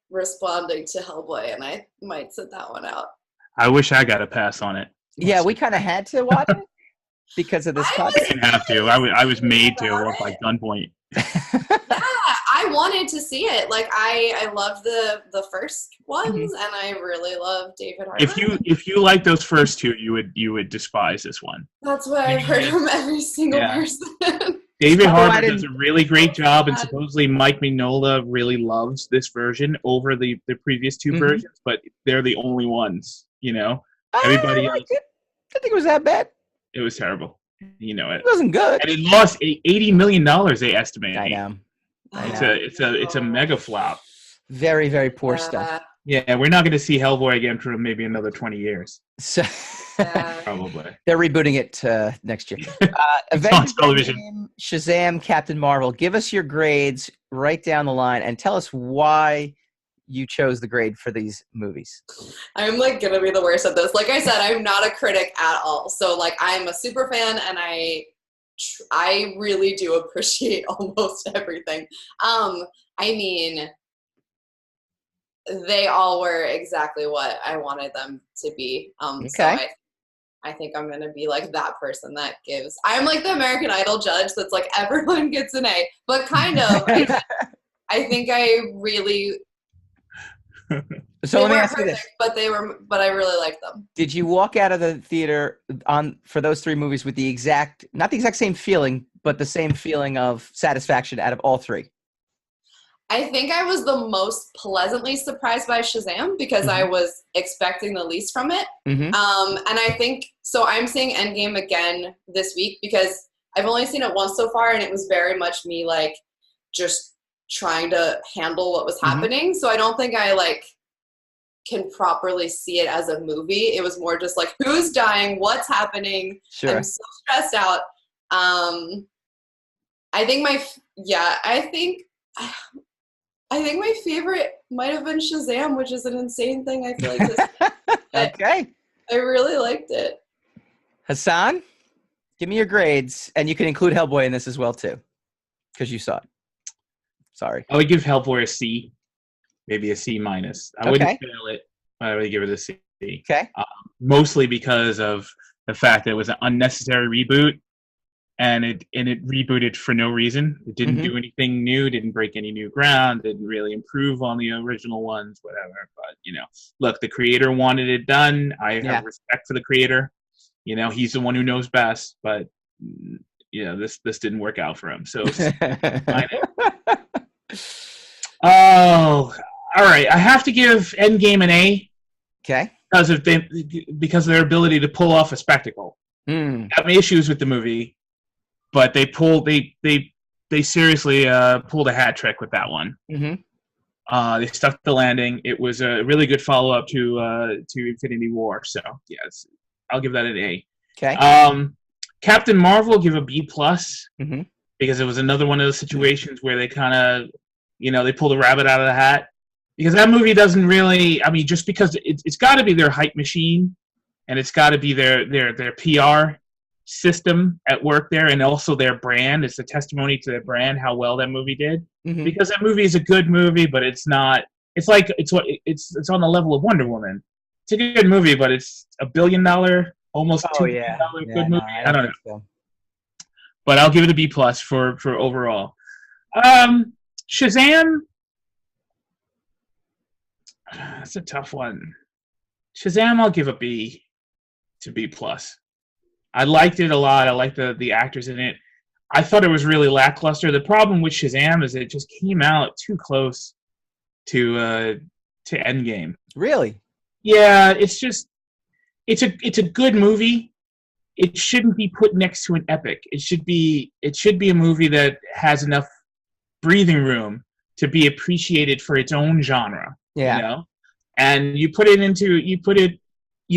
responding to Hellboy, and I might sit that one out. I wish I got a pass on it. Yeah, we kind of had to watch it because of this I didn't have to. I was made to by gunpoint. Yeah, I wanted to see it. Like I loved the first ones, and I really love David Harbour. If you like those first two, you would despise this one. That's what I've heard from every single person. David Harbour does a really great job, and supposedly Mike Mignola really loves this version over the previous two versions, but they're the only ones, you know. Everybody else. I didn't think it was that bad. It was terrible. You know it. It wasn't good. And it lost $80 million, they estimate. I know. It's a mega flop. Very, very poor stuff. Yeah, we're not going to see Hellboy again for maybe another 20 years. So probably. They're rebooting it next year. Avengers End Game, Shazam, Captain Marvel. Give us your grades right down the line and tell us why you chose the grade for these movies. I'm like gonna be the worst at this. Like I said, I'm not a critic at all. So like I'm a super fan, and I really do appreciate almost everything. I mean, they all were exactly what I wanted them to be. Okay. So I think I'm gonna be like that person that gives. I'm like the American Idol judge that's like everyone gets an A, but kind of. I think I really. So let me ask you this: but I really liked them. Did you walk out of the theater for those three movies with not the exact same feeling, but the same feeling of satisfaction out of all three? I think I was the most pleasantly surprised by Shazam because I was expecting the least from it. And I think so. I'm seeing Endgame again this week because I've only seen it once so far, and it was very much me like just trying to handle what was happening. So I don't think I like can properly see it as a movie. It was more just like, who's dying? What's happening? Sure. I'm so stressed out. I think my favorite might have been Shazam, which is an insane thing. I feel like Okay. I really liked it. Hassan, give me your grades, and you can include Hellboy in this as well too, because you saw it. Sorry. I would give Hellboy a C, maybe a C minus. I wouldn't fail it, but I would give it a C. Okay. Mostly because of the fact that it was an unnecessary reboot, and it rebooted for no reason. It didn't do anything new, didn't break any new ground, didn't really improve on the original ones, whatever. But look, the creator wanted it done. I have respect for the creator. He's the one who knows best, but this didn't work out for him. So oh, all right. I have to give Endgame an A. Okay. Because of their ability to pull off a spectacle. I have issues with the movie, but they seriously pulled a hat trick with that one. They stuck the landing. It was a really good follow up to Infinity War. So yes, I'll give that an A. Okay. Captain Marvel, give a B plus because it was another one of those situations where they kind of, they pulled a rabbit out of the hat, because that movie doesn't really. I mean, just because it's got to be their hype machine, and it's got to be their PR system at work there, and also their brand. It's a testimony to their brand how well that movie did, because that movie is a good movie, but it's not. It's like it's on the level of Wonder Woman. It's a good movie, but it's $1 billion. Almost $2 billion good movie. I don't know. So. But I'll give it a B plus for overall. Shazam. That's a tough one. Shazam, I'll give a B to B plus. I liked it a lot. I liked the actors in it. I thought it was really lackluster. The problem with Shazam is it just came out too close to Endgame. Really? Yeah, it's just. It's a good movie. It shouldn't be put next to an epic. It should be a movie that has enough breathing room to be appreciated for its own genre. Yeah. And you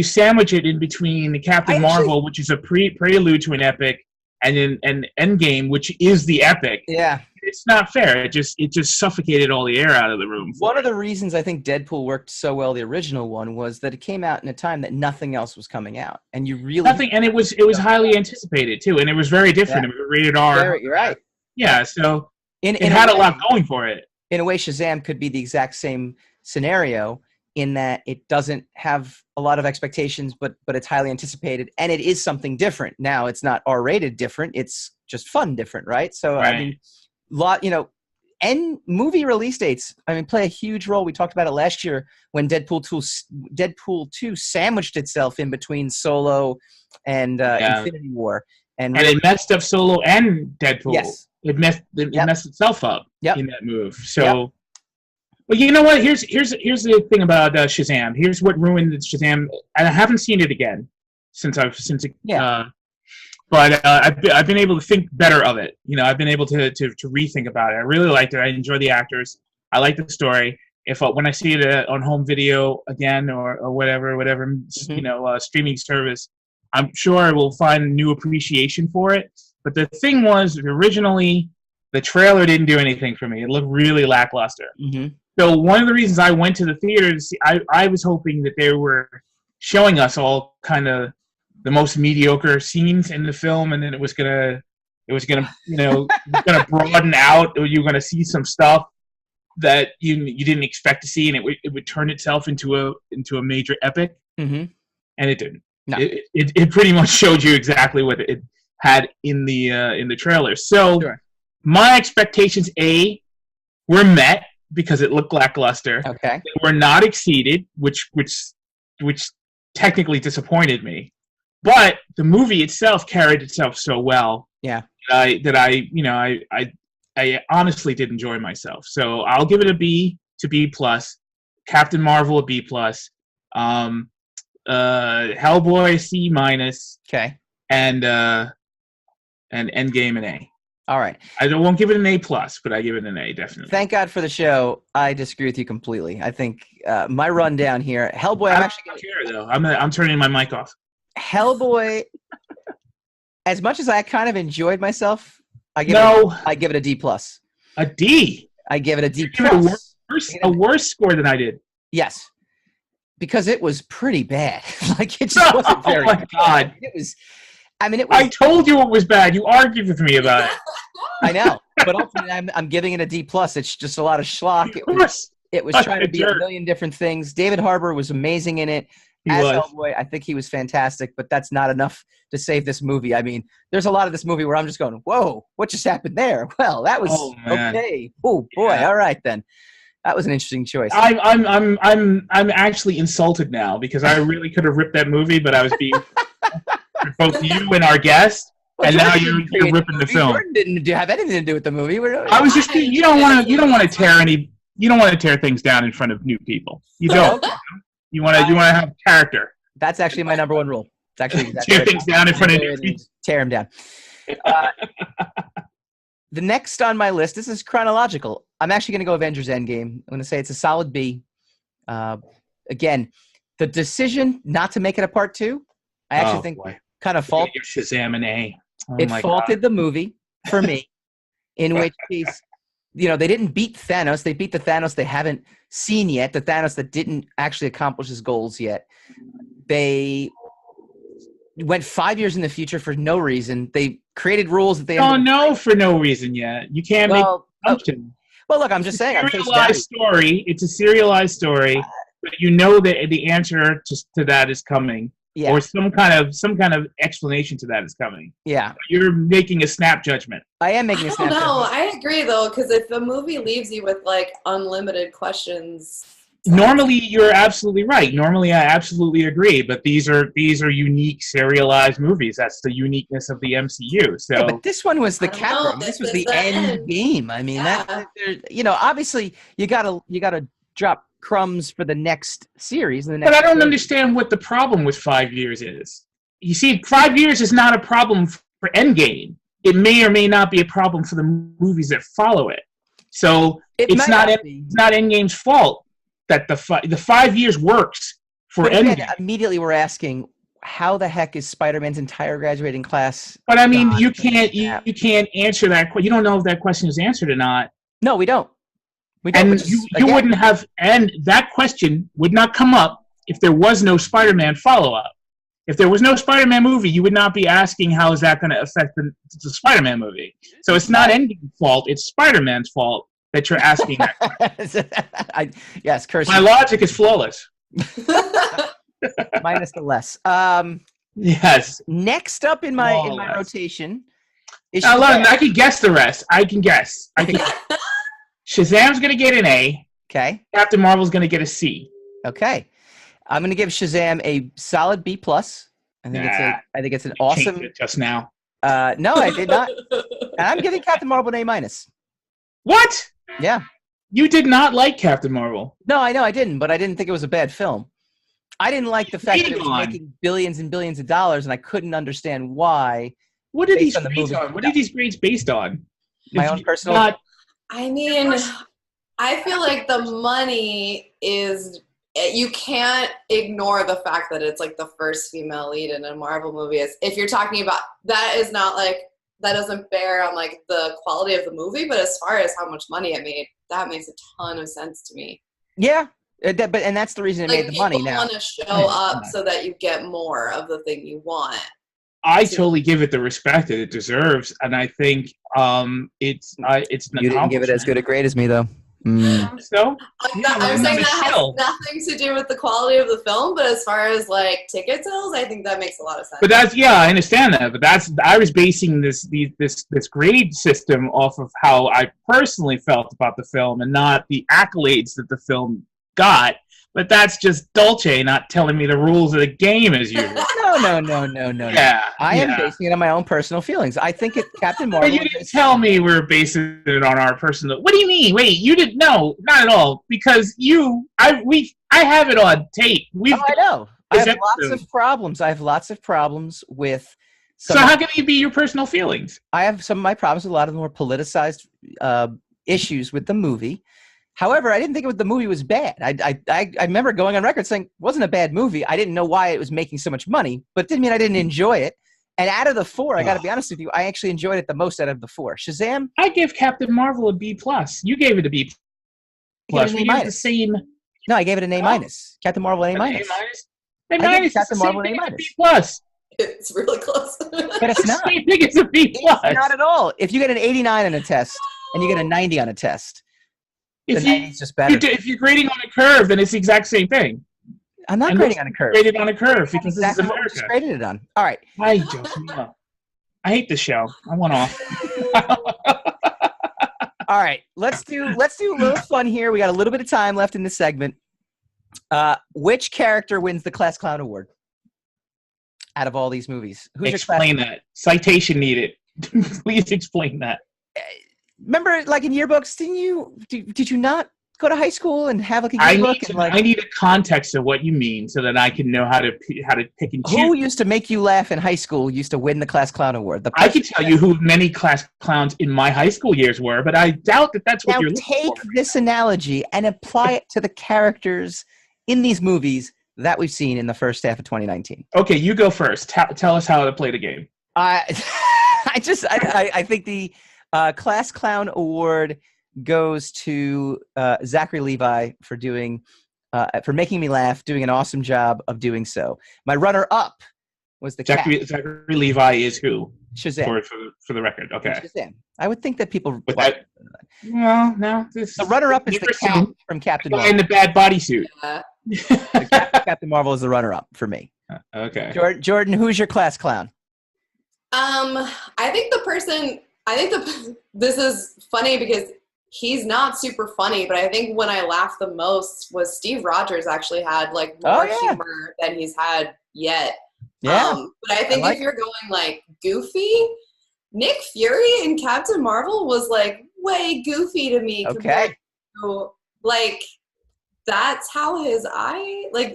sandwich it in between the Captain Marvel, which is a prelude to an epic, and Endgame, which is the epic. Yeah. It's not fair. It just suffocated all the air out of the room. One of the reasons I think Deadpool worked so well, the original one, was that it came out in a time that nothing else was coming out, and you really and it was highly anticipated too, and it was very different. Yeah. It was rated R. You're right. Yeah, so it had a lot going for it. In a way, Shazam could be the exact same scenario in that it doesn't have a lot of expectations, but it's highly anticipated, and it is something different. Now, it's not R-rated different; it's just fun different, right? So, right. I mean, and movie release dates, play a huge role. We talked about it last year when Deadpool 2 sandwiched itself in between Solo and Infinity War. And it messed up Solo and Deadpool. Yes. It messed itself up in that move. So, Well, you know what? Here's the thing about Shazam. Here's what ruined Shazam. And I haven't seen it again but I've been able to think better of it. I've been able to rethink about it. I really liked it. I enjoy the actors. I like the story. If when I see it on home video again or whatever streaming service, I'm sure I will find new appreciation for it. But the thing was, originally, the trailer didn't do anything for me. It looked really lackluster. Mm-hmm. So one of the reasons I went to the theater to see, I was hoping that they were showing us all kind of the most mediocre scenes in the film, and then it was gonna broaden out, or you were gonna see some stuff that you didn't expect to see, and it would turn itself into a major epic. Mm-hmm. And it didn't. No. It pretty much showed you exactly what it had in the trailer. So my expectations were met because it looked lackluster. Okay. They were not exceeded, which technically disappointed me. But the movie itself carried itself so well. Yeah. That I honestly did enjoy myself. So I'll give it a B to B plus. Captain Marvel a B plus. Hellboy C minus. Okay. And Endgame an A. All right. I won't give it an A plus, but I give it an A definitely. Thank God for the show. I disagree with you completely. I think my rundown here, Hellboy. I don't care though. I'm turning my mic off. Hellboy. As much as I kind of enjoyed myself, I give it a D plus. A D. I give it a D plus. A worse score than I did. Yes, because it was pretty bad. Like it just wasn't very. Oh my God! It was. It was. I told you it was bad. You argued with me about it. I know, but ultimately, I'm giving it a D plus. It's just a lot of schlock. It was trying to be a million different things. David Harbour was amazing in it. As Hellboy, I think he was fantastic, but that's not enough to save this movie. There's a lot of this movie where I'm just going, "Whoa, what just happened there?" Well, that was okay. Oh boy, all right then. That was an interesting choice. I'm actually insulted now because I really could have ripped that movie, but I was being both you and our guest, and now you're ripping the film. Jordan didn't have anything to do with the movie. I was just you don't want to tear things down in front of new people. You don't. You want to have character. That's actually my number one rule. It's actually tear things down in front of new people. Tear them down. The next on my list, this is chronological. I'm actually going to go Avengers End Game. I'm going to say it's a solid B. Again, the decision not to make it a part 2, I actually think kind of faulted. Shazam an A. It faulted the movie for me, in which case, they didn't beat Thanos. They beat the Thanos they haven't seen yet, the Thanos that didn't actually accomplish his goals yet. They went 5 years in the future for no reason. They created rules that they don't know for no reason yet. You can't make assumptions. Well, look, I'm just saying. It's a serialized story, but you know that the answer to that is coming, or some kind of explanation to that is coming. Yeah, you're making a snap judgment. I am making a snap judgment. No, I agree though, because if the movie leaves you with like unlimited questions. Normally, you're absolutely right. Normally, I absolutely agree. But these are unique serialized movies. That's the uniqueness of the MCU. So, but this one was the capper. This was the end game. Obviously, you gotta drop crumbs for the next series. But I don't understand what the problem with 5 years is. You see, 5 years is not a problem for Endgame. It may or may not be a problem for the movies that follow it. So it's not Endgame's fault that the 5 years works for Endgame. Immediately we're asking, how the heck is Spider-Man's entire graduating class? But I mean, gone? you can't answer that. You don't know if that question is answered or not. No, we don't. We don't. And Which is, you again, wouldn't have, and that question would not come up if there was no Spider-Man follow-up. If there was no Spider-Man movie, you would not be asking how is that going to affect the Spider-Man movie. So it's not Endgame's fault; it's Spider-Man's fault that you're asking that question. Yes, Kirsten. My logic is flawless. Minus the less. Yes. Next up in my rotation is I can guess the rest. I can guess. Shazam's going to get an A. Okay. Captain Marvel's going to get a C. Okay. I'm going to give Shazam a solid B+. I think it's an awesome. It just now. No, I did not. And I'm giving Captain Marvel an A-. What? Yeah. You did not like Captain Marvel. No, I know I didn't, but I didn't think it was a bad film. I didn't like the fact that it was making billions and billions of dollars, and I couldn't understand why. What are these grades on? What are these grades based on? My own personal. I mean, I feel like the money is. You can't ignore the fact that it's like the first female lead in a Marvel movie. If you're talking about that, is not like that doesn't bear on like the quality of the movie, but as far as how much money it made, that makes a ton of sense to me. Yeah, but that's the reason it made the money. Now want to show up so that you get more of the thing you want. I totally give it the respect that it deserves, and I think it's an You didn't give it as good a grade as me, though. So I'm saying that has nothing to do with the quality of the film, but as far as like ticket sales, I think that makes a lot of sense. But I understand that. But I was basing this grade system off of how I personally felt about the film, and not the accolades that the film got. But that's just Dolce not telling me the rules of the game as usual. No. Yeah, I am basing it on my own personal feelings. I think Captain Marvel. But you didn't tell me we're basing it on our personal. What do you mean? Wait, you didn't? No, not at all. Because I have it on tape. I know. I have lots of problems with. So how can it be your personal feelings? I have some of my problems with a lot of the more politicized issues with the movie. However, I didn't think the movie was bad. I remember going on record saying it wasn't a bad movie. I didn't know why it was making so much money, but it didn't mean I didn't enjoy it. And out of the four, I got to be honest with you, I actually enjoyed it the most out of the four. Shazam? I give Captain Marvel a B+. You gave it a B+. We used the same. No, I gave it an A-. Captain Marvel an A-. A-? A-. Captain Marvel an A-. It's really close. But it's not. I think it's a B+. It's not at all. If you get an 89 on a test and you get a 90 on a test, the 90 is just better. If you're grading on a curve, then it's the exact same thing. I'm not grading on a curve. Graded on a curve because this is Exactly America. what we just graded it on. All right. I hate this show. I went off. All right. Let's do a little fun here. We got a little bit of time left in this segment. Which character wins the Class Clown Award out of all these movies? Explain that. Citation needed. Please explain that. Remember, like in yearbooks, did you not go to high school and have like a yearbook? I need a context of what you mean so that I can know how to pick and choose. Who used to make you laugh in high school used to win the Class Clown Award? I can tell you who many class clowns in my high school years were, but I doubt that's what you're looking for. Now take this analogy and apply it to the characters in these movies that we've seen in the first half of 2019. Okay, you go first. Tell us how to play the game. I think the Class Clown Award goes to Zachary Levi for making me laugh, doing an awesome job of doing so. My runner-up was the Zachary Levi is who? Shazam. For the record, okay. Shazam. I would think that people. Well, no. The runner-up is the cat from Captain Marvel. In the bad bodysuit. Captain Marvel is the runner-up for me. Okay. Jordan, who's your class clown? I think this is funny because he's not super funny, but I think when I laughed the most was Steve Rogers actually had like more humor than he's had yet. Yeah. But I think if you're going like goofy, Nick Fury in Captain Marvel was like way goofy to me. Okay. Like that's how his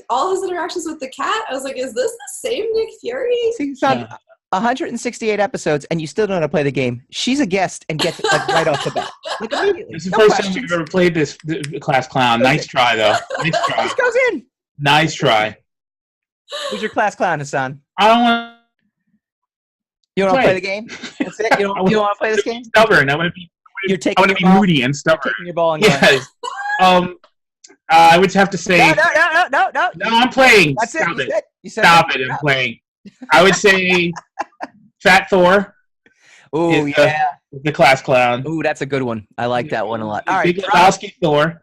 all his interactions with the cat, I was like, is this the same Nick Fury? See, son, 168 episodes, and you still don't know how to play the game. She's a guest and gets it like right off the bat. Like immediately. It's the first time you've ever played this class clown. Nice try, though. Nice try. This goes in. Nice try. Who's your class clown, Hassan? I don't want You don't want to play the game? That's it? You don't want to play this game? stubborn. I want to be. You're taking I want to be moody and stubborn. You're taking your ball and going. Yes. I would have to say. No. No, I'm playing. That's Stop it. it. You said Stop it. I'm playing. I would say Fat Thor. Ooh, yeah. The class clown. Ooh, that's a good one. I like that one a lot. All right. Big Lebowski Thor.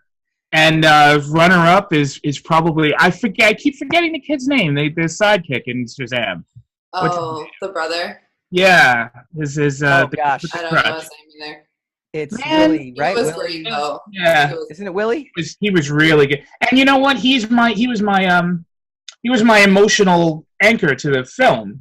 And runner-up is probably I keep forgetting the kid's name. The sidekick in Shazam. Oh, the brother. Yeah, his oh gosh, I don't know his name either. It's Willie, right? He was Willie. great, though. Yeah, isn't it Willie? He was really good. And you know what? He was my emotional anchor to the film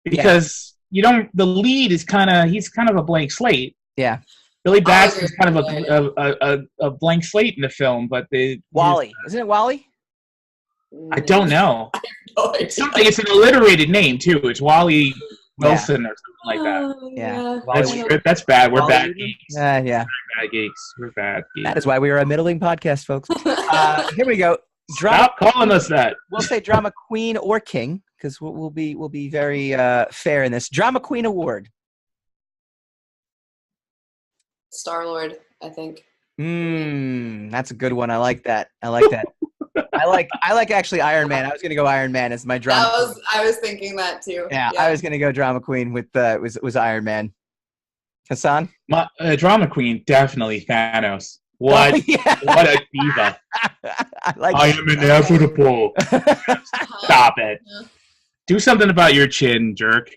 because the lead is he's kind of a blank slate. Yeah. Billy Batson is kind of a blank slate in the film, but Wally, isn't it Wally? I don't know. I have no idea. It's an alliterated name too. It's Wally Wilson or something like that. Yeah. That's bad. We're Wally bad Wilson? geeks. Yeah. We're bad geeks. We're bad geeks. That is why we are a middling podcast, folks. Here we go. Stop calling us that. We'll say drama queen or king because we'll be very fair in this. Drama queen award. Star-Lord, I think. That's a good one. I like that. I like actually Iron Man. I was gonna go Iron Man as my drama. I was thinking that too. Yeah, I was gonna go drama queen with was Iron Man. Hassan? My drama queen, definitely Thanos. What? Oh, yeah. What a diva! I am inevitable. Stop it. Do something about your chin, jerk.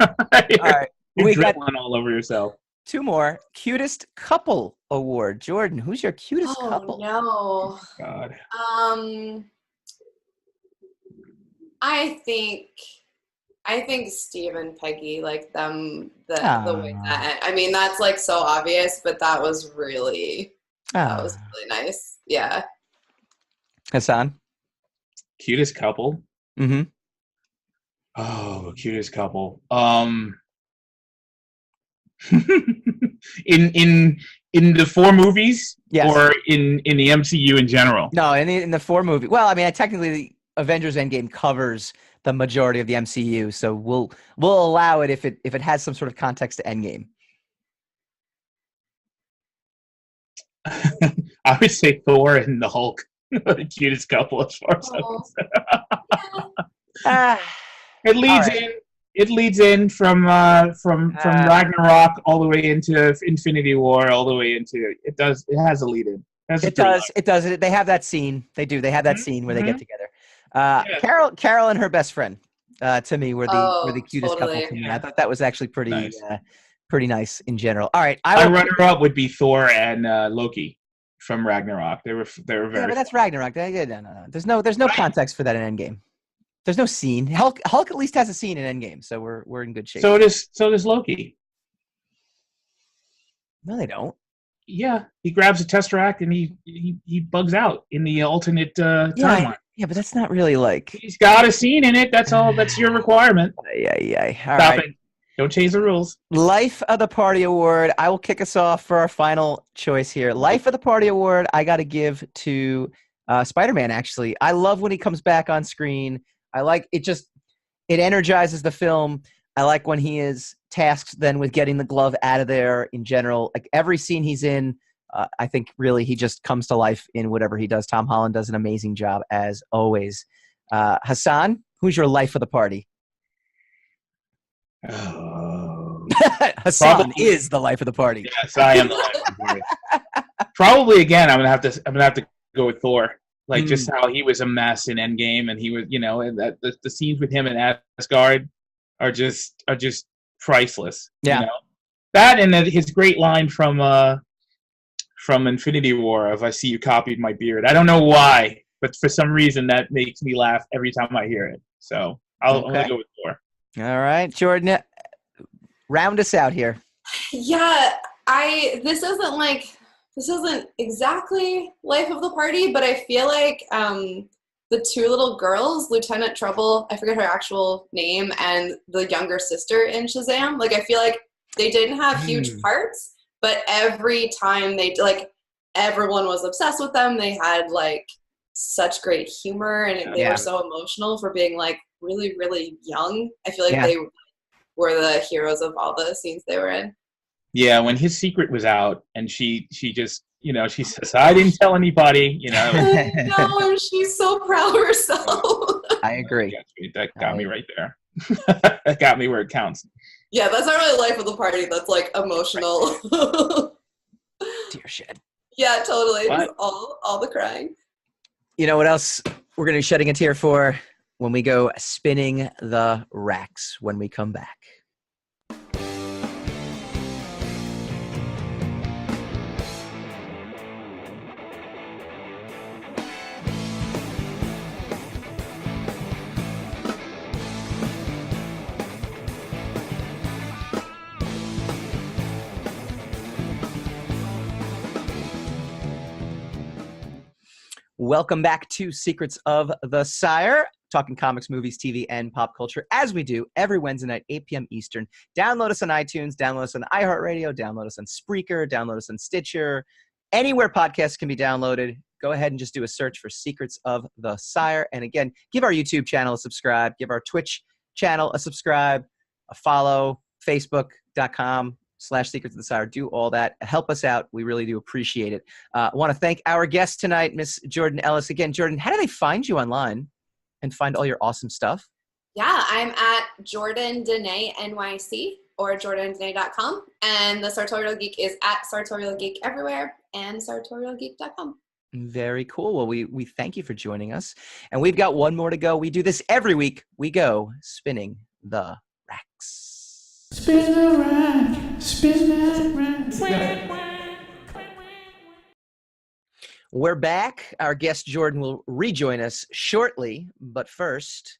All right, You're dribbling all over yourself. Two more. Cutest couple award. Jordan, who's your cutest couple? No. God. I think Steve and Peggy, like them, the way that, I mean, that's like so obvious, but that was really nice. Yeah. Hassan? Cutest couple? Mm-hmm. Oh, cutest couple. in the 4 movies, yes, or in the MCU in general? No, in the 4 movie. Well, I mean, technically, the Avengers End Game covers the majority of the MCU, so we'll allow it if it has some sort of context to Endgame. I would say Thor and the Hulk, the cutest couple as far as I'm concerned. It leads in from Ragnarok all the way into Infinity War, all the way into it has a lead in. It does. They have that scene. They do. They have that scene where they get together. Carol and her best friend, to me, were the cutest couple to me. Yeah. I thought that was actually pretty nice in general. All right, my runner-up would be Thor and Loki from Ragnarok. They were very. Yeah, but that's Ragnarok. No. There's no context for that in Endgame. There's no scene. Hulk at least has a scene in Endgame, so we're in good shape. So does Loki. No, they don't. Yeah, he grabs a Tesseract and he bugs out in the alternate timeline. Yeah, but that's not really like. He's got a scene in it. That's all. That's your requirement. Yeah. Stop it. Don't change the rules. Life of the Party Award. I will kick us off for our final choice here. Life of the Party Award. I got to give to Spider-Man. Actually, I love when he comes back on screen. I like it. It energizes the film. I like when he is tasked then with getting the glove out of there in general. Like every scene he's in, I think really he just comes to life in whatever he does. Tom Holland does an amazing job as always. Hassan, who's your life of the party? Hassan is the life of the party. Yes, I am the life of the party. Probably again, I'm gonna have to go with Thor. Like just how he was a mess in Endgame, and he was, and the scenes with him in Asgard are just priceless. Yeah, that and his great line from Infinity War of "I see you copied my beard." I don't know why, but for some reason that makes me laugh every time I hear it. So I'm gonna go with Thor. All right, Jordan, round us out here. Yeah, this isn't exactly life of the party, but I feel like the 2 little girls, Lieutenant Trouble, I forget her actual name, and the younger sister in Shazam, like I feel like they didn't have huge parts, but every time everyone was obsessed with them. They had like such great humor, and they were so emotional for being like really, really young. I feel like they were the heroes of all the scenes they were in. Yeah, when his secret was out, and she just, she says, "I didn't tell anybody," No, and she's so proud of herself. I agree. That got me right there. That got me where it counts. Yeah, that's not really life of the party. That's like emotional. Dear shit. Yeah, totally. All the crying. You know what else we're going to be shedding a tear for? When we go spinning the racks when we come back. Welcome back to Secrets of the Sire, talking comics, movies, TV, and pop culture, as we do every Wednesday night, 8 p.m. Eastern. Download us on iTunes, download us on iHeartRadio, download us on Spreaker, download us on Stitcher. Anywhere podcasts can be downloaded, go ahead and just do a search for Secrets of the Sire. And again, give our YouTube channel a subscribe, give our Twitch channel a subscribe, a follow, facebook.com/Secrets of the Sire. Do all that. Help us out. We really do appreciate it. I want to thank our guest tonight, Miss Jordan Ellis. Again, Jordan, how do they find you online and find all your awesome stuff? Yeah, I'm at Jordandené NYC or Jordandené.com. And the Sartorial Geek is at Sartorial Geek everywhere and sartorialgeek.com. Very cool. Well, we thank you for joining us. And we've got one more to go. We do this every week. We go spinning the racks. Spin the rack, spin that rack. We're back. Our guest Jordan will rejoin us shortly, but first,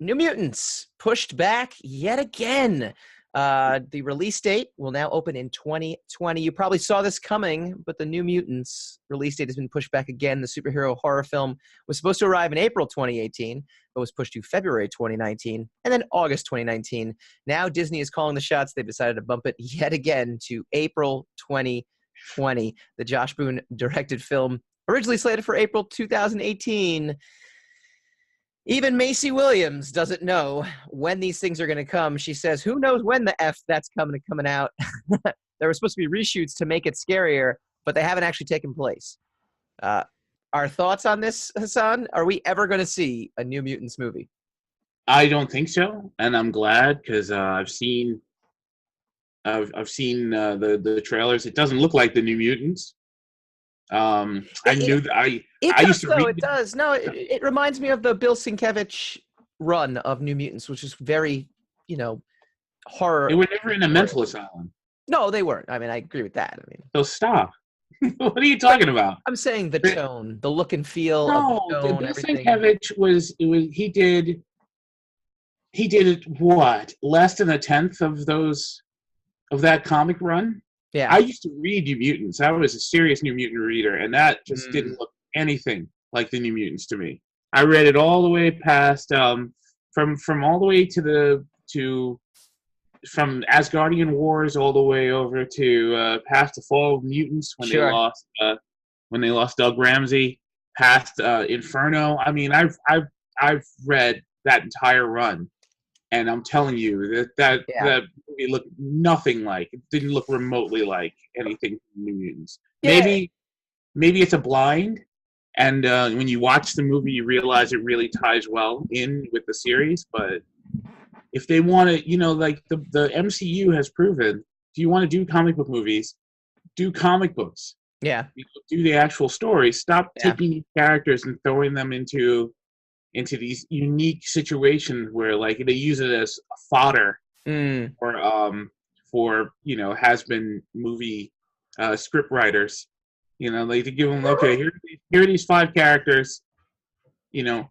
New Mutants pushed back yet again. The release date will now open in 2020. You probably saw this coming, but the New Mutants release date has been pushed back again. The superhero horror film was supposed to arrive in April 2018, but was pushed to February 2019 and then August 2019. Now Disney is calling the shots. They've decided to bump it yet again to April 2020. The Josh Boone directed film, originally slated for April 2018. Even Macy Williams doesn't know when these things are going to come. She says, who knows when the F that's coming out. There were supposed to be reshoots to make it scarier, but they haven't actually taken place. Our thoughts on this, Hassan? Are we ever going to see a New Mutants movie? I don't think so, and I'm glad because I've seen the trailers. It doesn't look like the New Mutants. I knew that I used to read. It does. No, it reminds me of the Bill Sienkiewicz run of New Mutants, which is very, horror. They were never in a mental asylum. No, they weren't. I mean, I agree with that. So stop. What are you talking about? I'm saying the tone, the look and feel. No, of the tone, Bill Sienkiewicz he did what? Less than a tenth of that comic run? Yeah. I used to read New Mutants. I was a serious New Mutant reader, and that just didn't look anything like the New Mutants to me. I read it all the way past from all the way from Asgardian Wars all the way over to past the Fall of Mutants when they lost Doug Ramsey, past Inferno. I mean, I've read that entire run, and I'm telling you that movie looked nothing like. It didn't look remotely like anything from New Mutants. Yeah. Maybe it's a blind, and when you watch the movie, you realize it really ties well in with the series. But if they want to, like the MCU has proven, if you want to do comic book movies, do comic books. Yeah. Do the actual story. Stop taking these characters and throwing them into these unique situations where like they use it as fodder for has been movie script writers. Like to give them, okay, here are these 5 characters.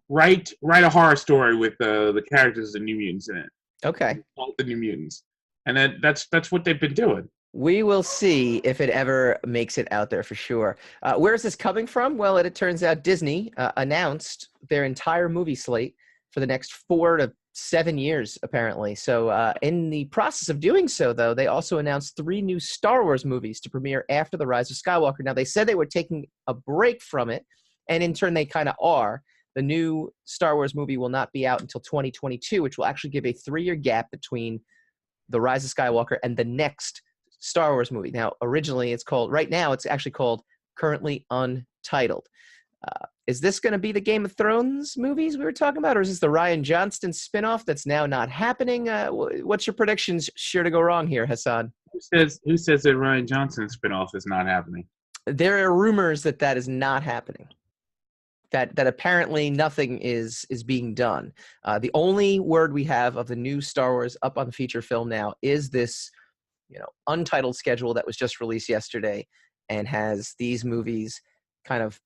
Write a horror story with the characters of the New Mutants in it. Okay. All the New Mutants, and that's what they've been doing. We will see if it ever makes it out there for sure. Where is this coming from? Well, it turns out Disney announced their entire movie slate for the next 4 to 7 years, apparently. So in the process of doing so, though, they also announced 3 new Star Wars movies to premiere after The Rise of Skywalker. Now, they said they were taking a break from it And in turn, they kind of are. The new Star Wars movie will not be out until 2022, which will actually give a 3-year gap between The Rise of Skywalker and the next Star Wars movie. Now, originally right now it's actually called Currently Untitled. Is this going to be the Game of Thrones movies we were talking about, or is this the Rian Johnson spinoff that's now not happening? What's your predictions sure to go wrong here, Hassan? Who says that Rian Johnson spinoff is not happening? There are rumors that is not happening. That apparently nothing is being done. The only word we have of the new Star Wars up on the feature film now is this, untitled schedule that was just released yesterday and has these movies kind of,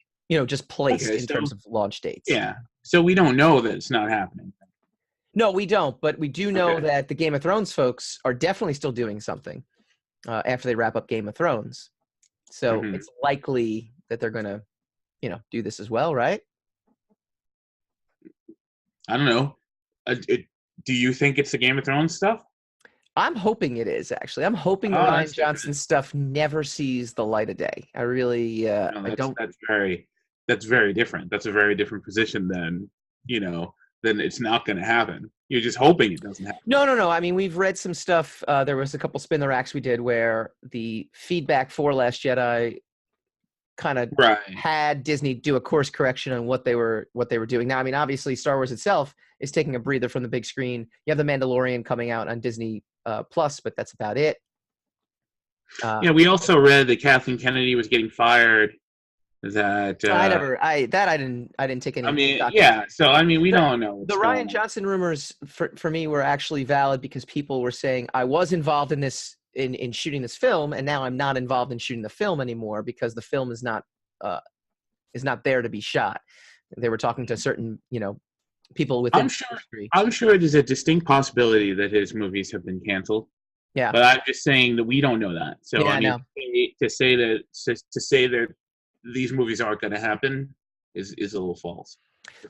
just placed in terms of launch dates. Yeah. So we don't know that it's not happening. No, we don't. But we do know that the Game of Thrones folks are definitely still doing something after they wrap up Game of Thrones. So it's likely that they're going to, do this as well, right? I don't know. Do you think it's the Game of Thrones stuff? I'm hoping it is, actually. I'm hoping the Rian Johnson stuff never sees the light of day. I really, I don't. That's very different. That's a very different position than it's not going to happen. You're just hoping it doesn't happen. No. I mean, we've read some stuff. There was a couple Spin the Racks we did where the feedback for Last Jedi kind of had Disney do a course correction on what they were doing. Now, I mean, obviously Star Wars itself is taking a breather from the big screen. You have The Mandalorian coming out on Disney Plus, but that's about it. We also read that Kathleen Kennedy was getting fired. That I didn't take any. I mean, yeah. So I mean, we don't know. The Rian Johnson rumors for me were actually valid because people were saying I was involved in this in shooting this film, and now I'm not involved in shooting the film anymore because the film is not there to be shot. They were talking to certain people within the industry. I'm sure there's a distinct possibility that his movies have been canceled. Yeah, but I'm just saying that we don't know that. So yeah, I mean, to say that these movies aren't going to happen is a little false.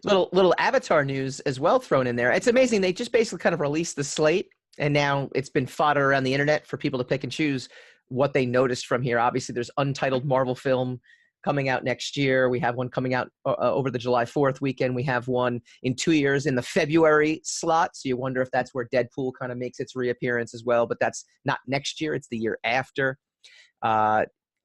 Little Avatar news as well thrown in there. It's amazing. They just basically kind of released the slate, and now it's been fodder around the internet for people to pick and choose what they noticed from here. Obviously, there's Untitled Marvel film coming out next year. We have one coming out over the July 4th weekend. We have one in 2 years in the February slot. So you wonder if that's where Deadpool kind of makes its reappearance as well. But that's not next year. It's the year after.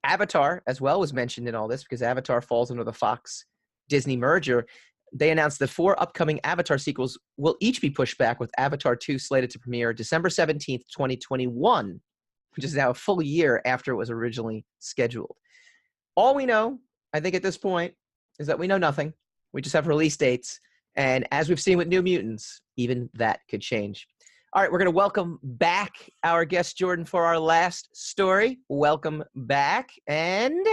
Avatar as well was mentioned in all this because Avatar falls under the Fox-Disney merger. They announced the 4 upcoming Avatar sequels will each be pushed back, with Avatar 2 slated to premiere December 17th, 2021, which is now a full year after it was originally scheduled. All we know, I think at this point, is that we know nothing. We just have release dates. And as we've seen with New Mutants, even that could change. All right, we're going to welcome back our guest, Jordan, for our last story. Welcome back. And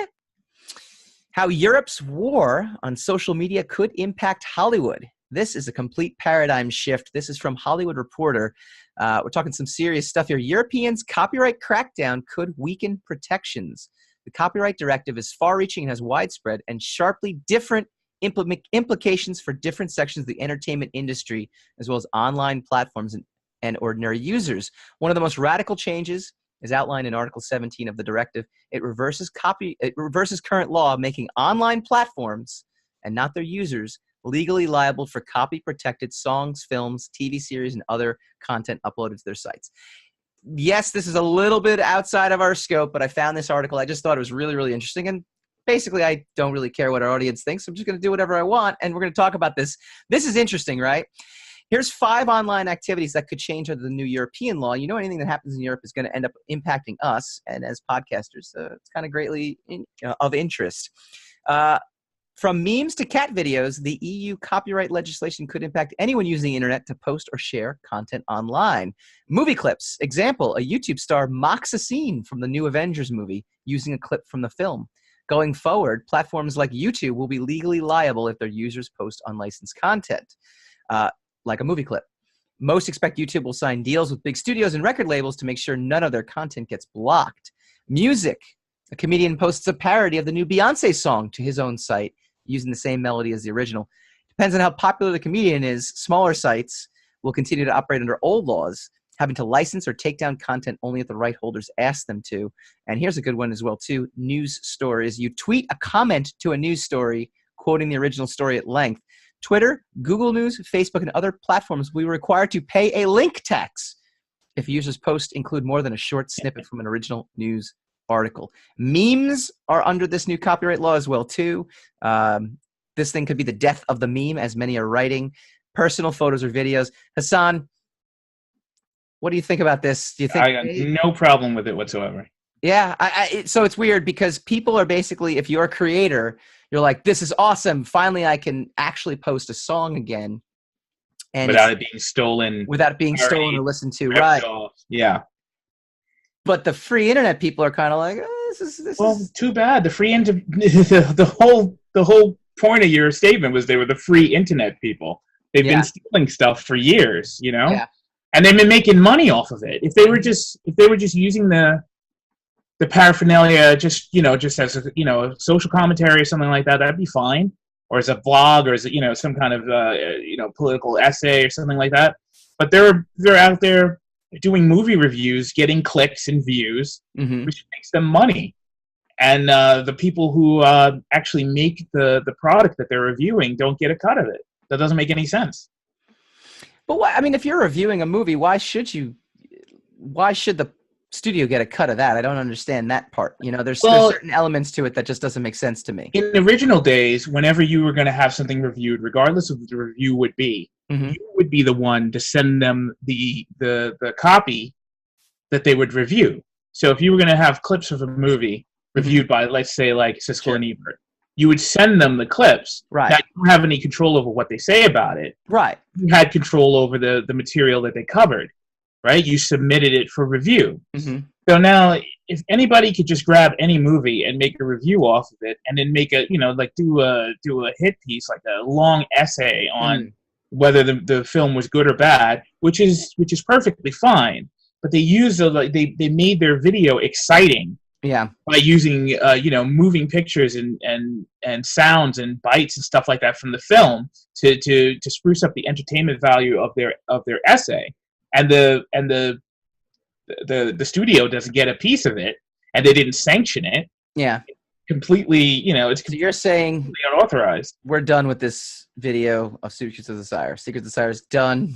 how Europe's war on social media could impact Hollywood. This is a complete paradigm shift. This is from Hollywood Reporter. We're talking some serious stuff here. Europeans' copyright crackdown could weaken protections. The copyright directive is far-reaching and has widespread and sharply different implications for different sections of the entertainment industry, as well as online platforms and ordinary users. One of the most radical changes is outlined in Article 17 of the directive. It reverses current law, making online platforms and not their users legally liable for copy-protected songs, films, TV series, and other content uploaded to their sites. Yes, this is a little bit outside of our scope, but I found this article. I just thought it was really, really interesting. And basically, I don't really care what our audience thinks. I'm just going to do whatever I want, and we're going to talk about this. This is interesting, right? Here's 5 online activities that could change under the new European law. You know, anything that happens in Europe is going to end up impacting us, and as podcasters, it's kind of greatly of interest. From memes to cat videos, the EU copyright legislation could impact anyone using the internet to post or share content online. Movie clips. Example, a YouTube star mocks a scene from the new Avengers movie using a clip from the film. Going forward, platforms like YouTube will be legally liable if their users post unlicensed content, like a movie clip. Most expect YouTube will sign deals with big studios and record labels to make sure none of their content gets blocked. Music. A comedian posts a parody of the new Beyonce song to his own site, using the same melody as the original. Depends on how popular the comedian is. Smaller sites will continue to operate under old laws, having to license or take down content only if the right holders ask them to. And here's a good one as well, too. News stories. You tweet a comment to a news story, quoting the original story at length. Twitter, Google News, Facebook, and other platforms will be required to pay a link tax if users' posts include more than a short snippet from an original news article. Memes are under this new copyright law as well, too. This thing could be the death of the meme, as many are writing. Personal photos or videos. Hassan, what do you think about this? Do you think I got no problem with it whatsoever. Yeah, so it's weird because people are basically, if you're a creator, you're like, this is awesome. Finally, I can actually post a song again. And without it being stolen. Without it being stolen or listened to, right. Yeah. But the free internet people are kind of like, this is too bad. The free the whole point of your statement was they were the free internet people. They've been stealing stuff for years, you know? Yeah. And they've been making money off of it. If they were just using the paraphernalia just as a social commentary or something like that, that'd be fine. Or as a blog, or as some kind of political essay or something like that. But they're out there doing movie reviews, getting clicks and views, which makes them money. And the people who actually make the product that they're reviewing don't get a cut of it. That doesn't make any sense. But if you're reviewing a movie, why should the studio get a cut of that? I don't understand that part. There's certain elements to it that just doesn't make sense to me. In the original days, whenever you were going to have something reviewed, regardless of what the review would be, you would be the one to send them the copy that they would review. So if you were going to have clips of a movie reviewed by, let's say, like Siskel and Ebert, you would send them the clips. Right. Now, you don't have any control over what they say about it. Right. You had control over the material that they covered. Right? You submitted it for review. So now, if anybody could just grab any movie and make a review off of it, and then make a, do a hit piece, like a long essay on whether the film was good or bad, which is perfectly fine. But they they made their video exciting. Yeah. By using moving pictures and sounds and bites and stuff like that from the film to spruce up the entertainment value of their essay. And the studio doesn't get a piece of it, and they didn't sanction it. Yeah, completely. It's so you're saying completely unauthorized. We're done with this video of Secrets of the Sire. Secrets of the Sire is done.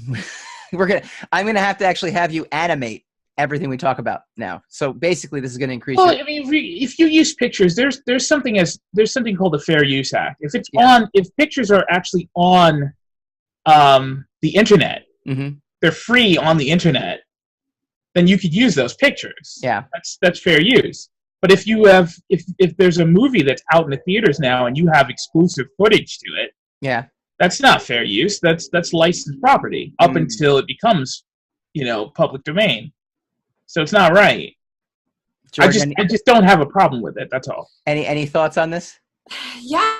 I'm gonna have to actually have you animate everything we talk about now. So basically, this is gonna increase. Well, if you use pictures, there's something called the Fair Use Act. If pictures are actually on the internet. They're free on the internet, then you could use those pictures. Yeah. That's fair use. But if there's a movie that's out in the theaters now and you have exclusive footage to it, that's not fair use. That's licensed property up until it becomes, public domain. So it's not right. Jordan, I just don't have a problem with it. That's all. Any thoughts on this? Yeah.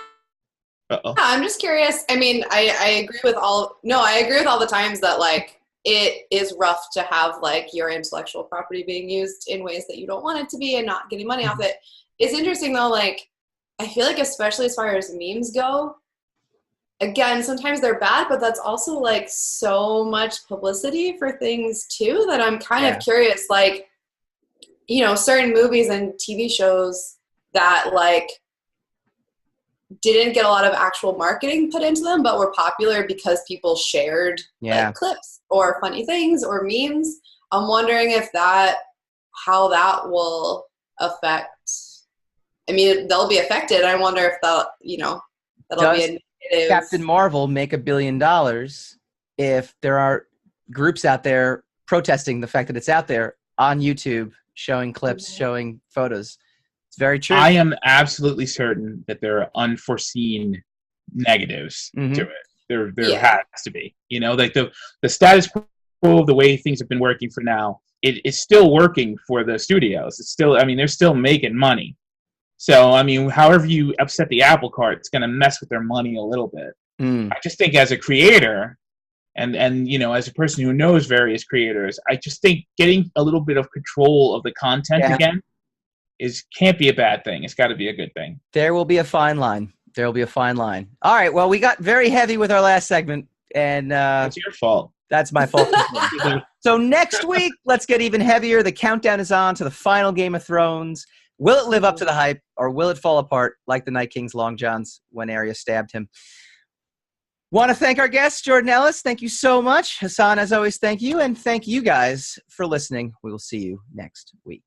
Uh-oh. Yeah, I'm just curious. I agree with all the times that it is rough to have your intellectual property being used in ways that you don't want it to be and not getting money off it. It's interesting though, I feel like especially as far as memes go, again, sometimes they're bad, but that's also so much publicity for things too that I'm kind of curious, certain movies and TV shows that didn't get a lot of actual marketing put into them, but were popular because people shared clips or funny things or memes. I'm wondering how that will affect. They'll be affected. I wonder if that'll be a negative. Captain Marvel make $1 billion if there are groups out there protesting the fact that it's out there on YouTube, showing clips, showing photos? It's very true. I am absolutely certain that there are unforeseen negatives to it. There has to be. The status quo of the way things have been working for now, it's still working for the studios. It's still, they're still making money. So, however you upset the apple cart, it's going to mess with their money a little bit. I just think as a creator, and as a person who knows various creators, I just think getting a little bit of control of the content again can't be a bad thing. It's got to be a good thing. There will be a fine line. All right. Well, we got very heavy with our last segment, and it's your fault. That's my fault. So next week, let's get even heavier. The countdown is on to the final Game of Thrones. Will it live up to the hype, or will it fall apart like the Night King's long johns when Arya stabbed him? Want to thank our guest, Jordan Ellis. Thank you so much. Hassan, as always, thank you. And thank you guys for listening. We will see you next week.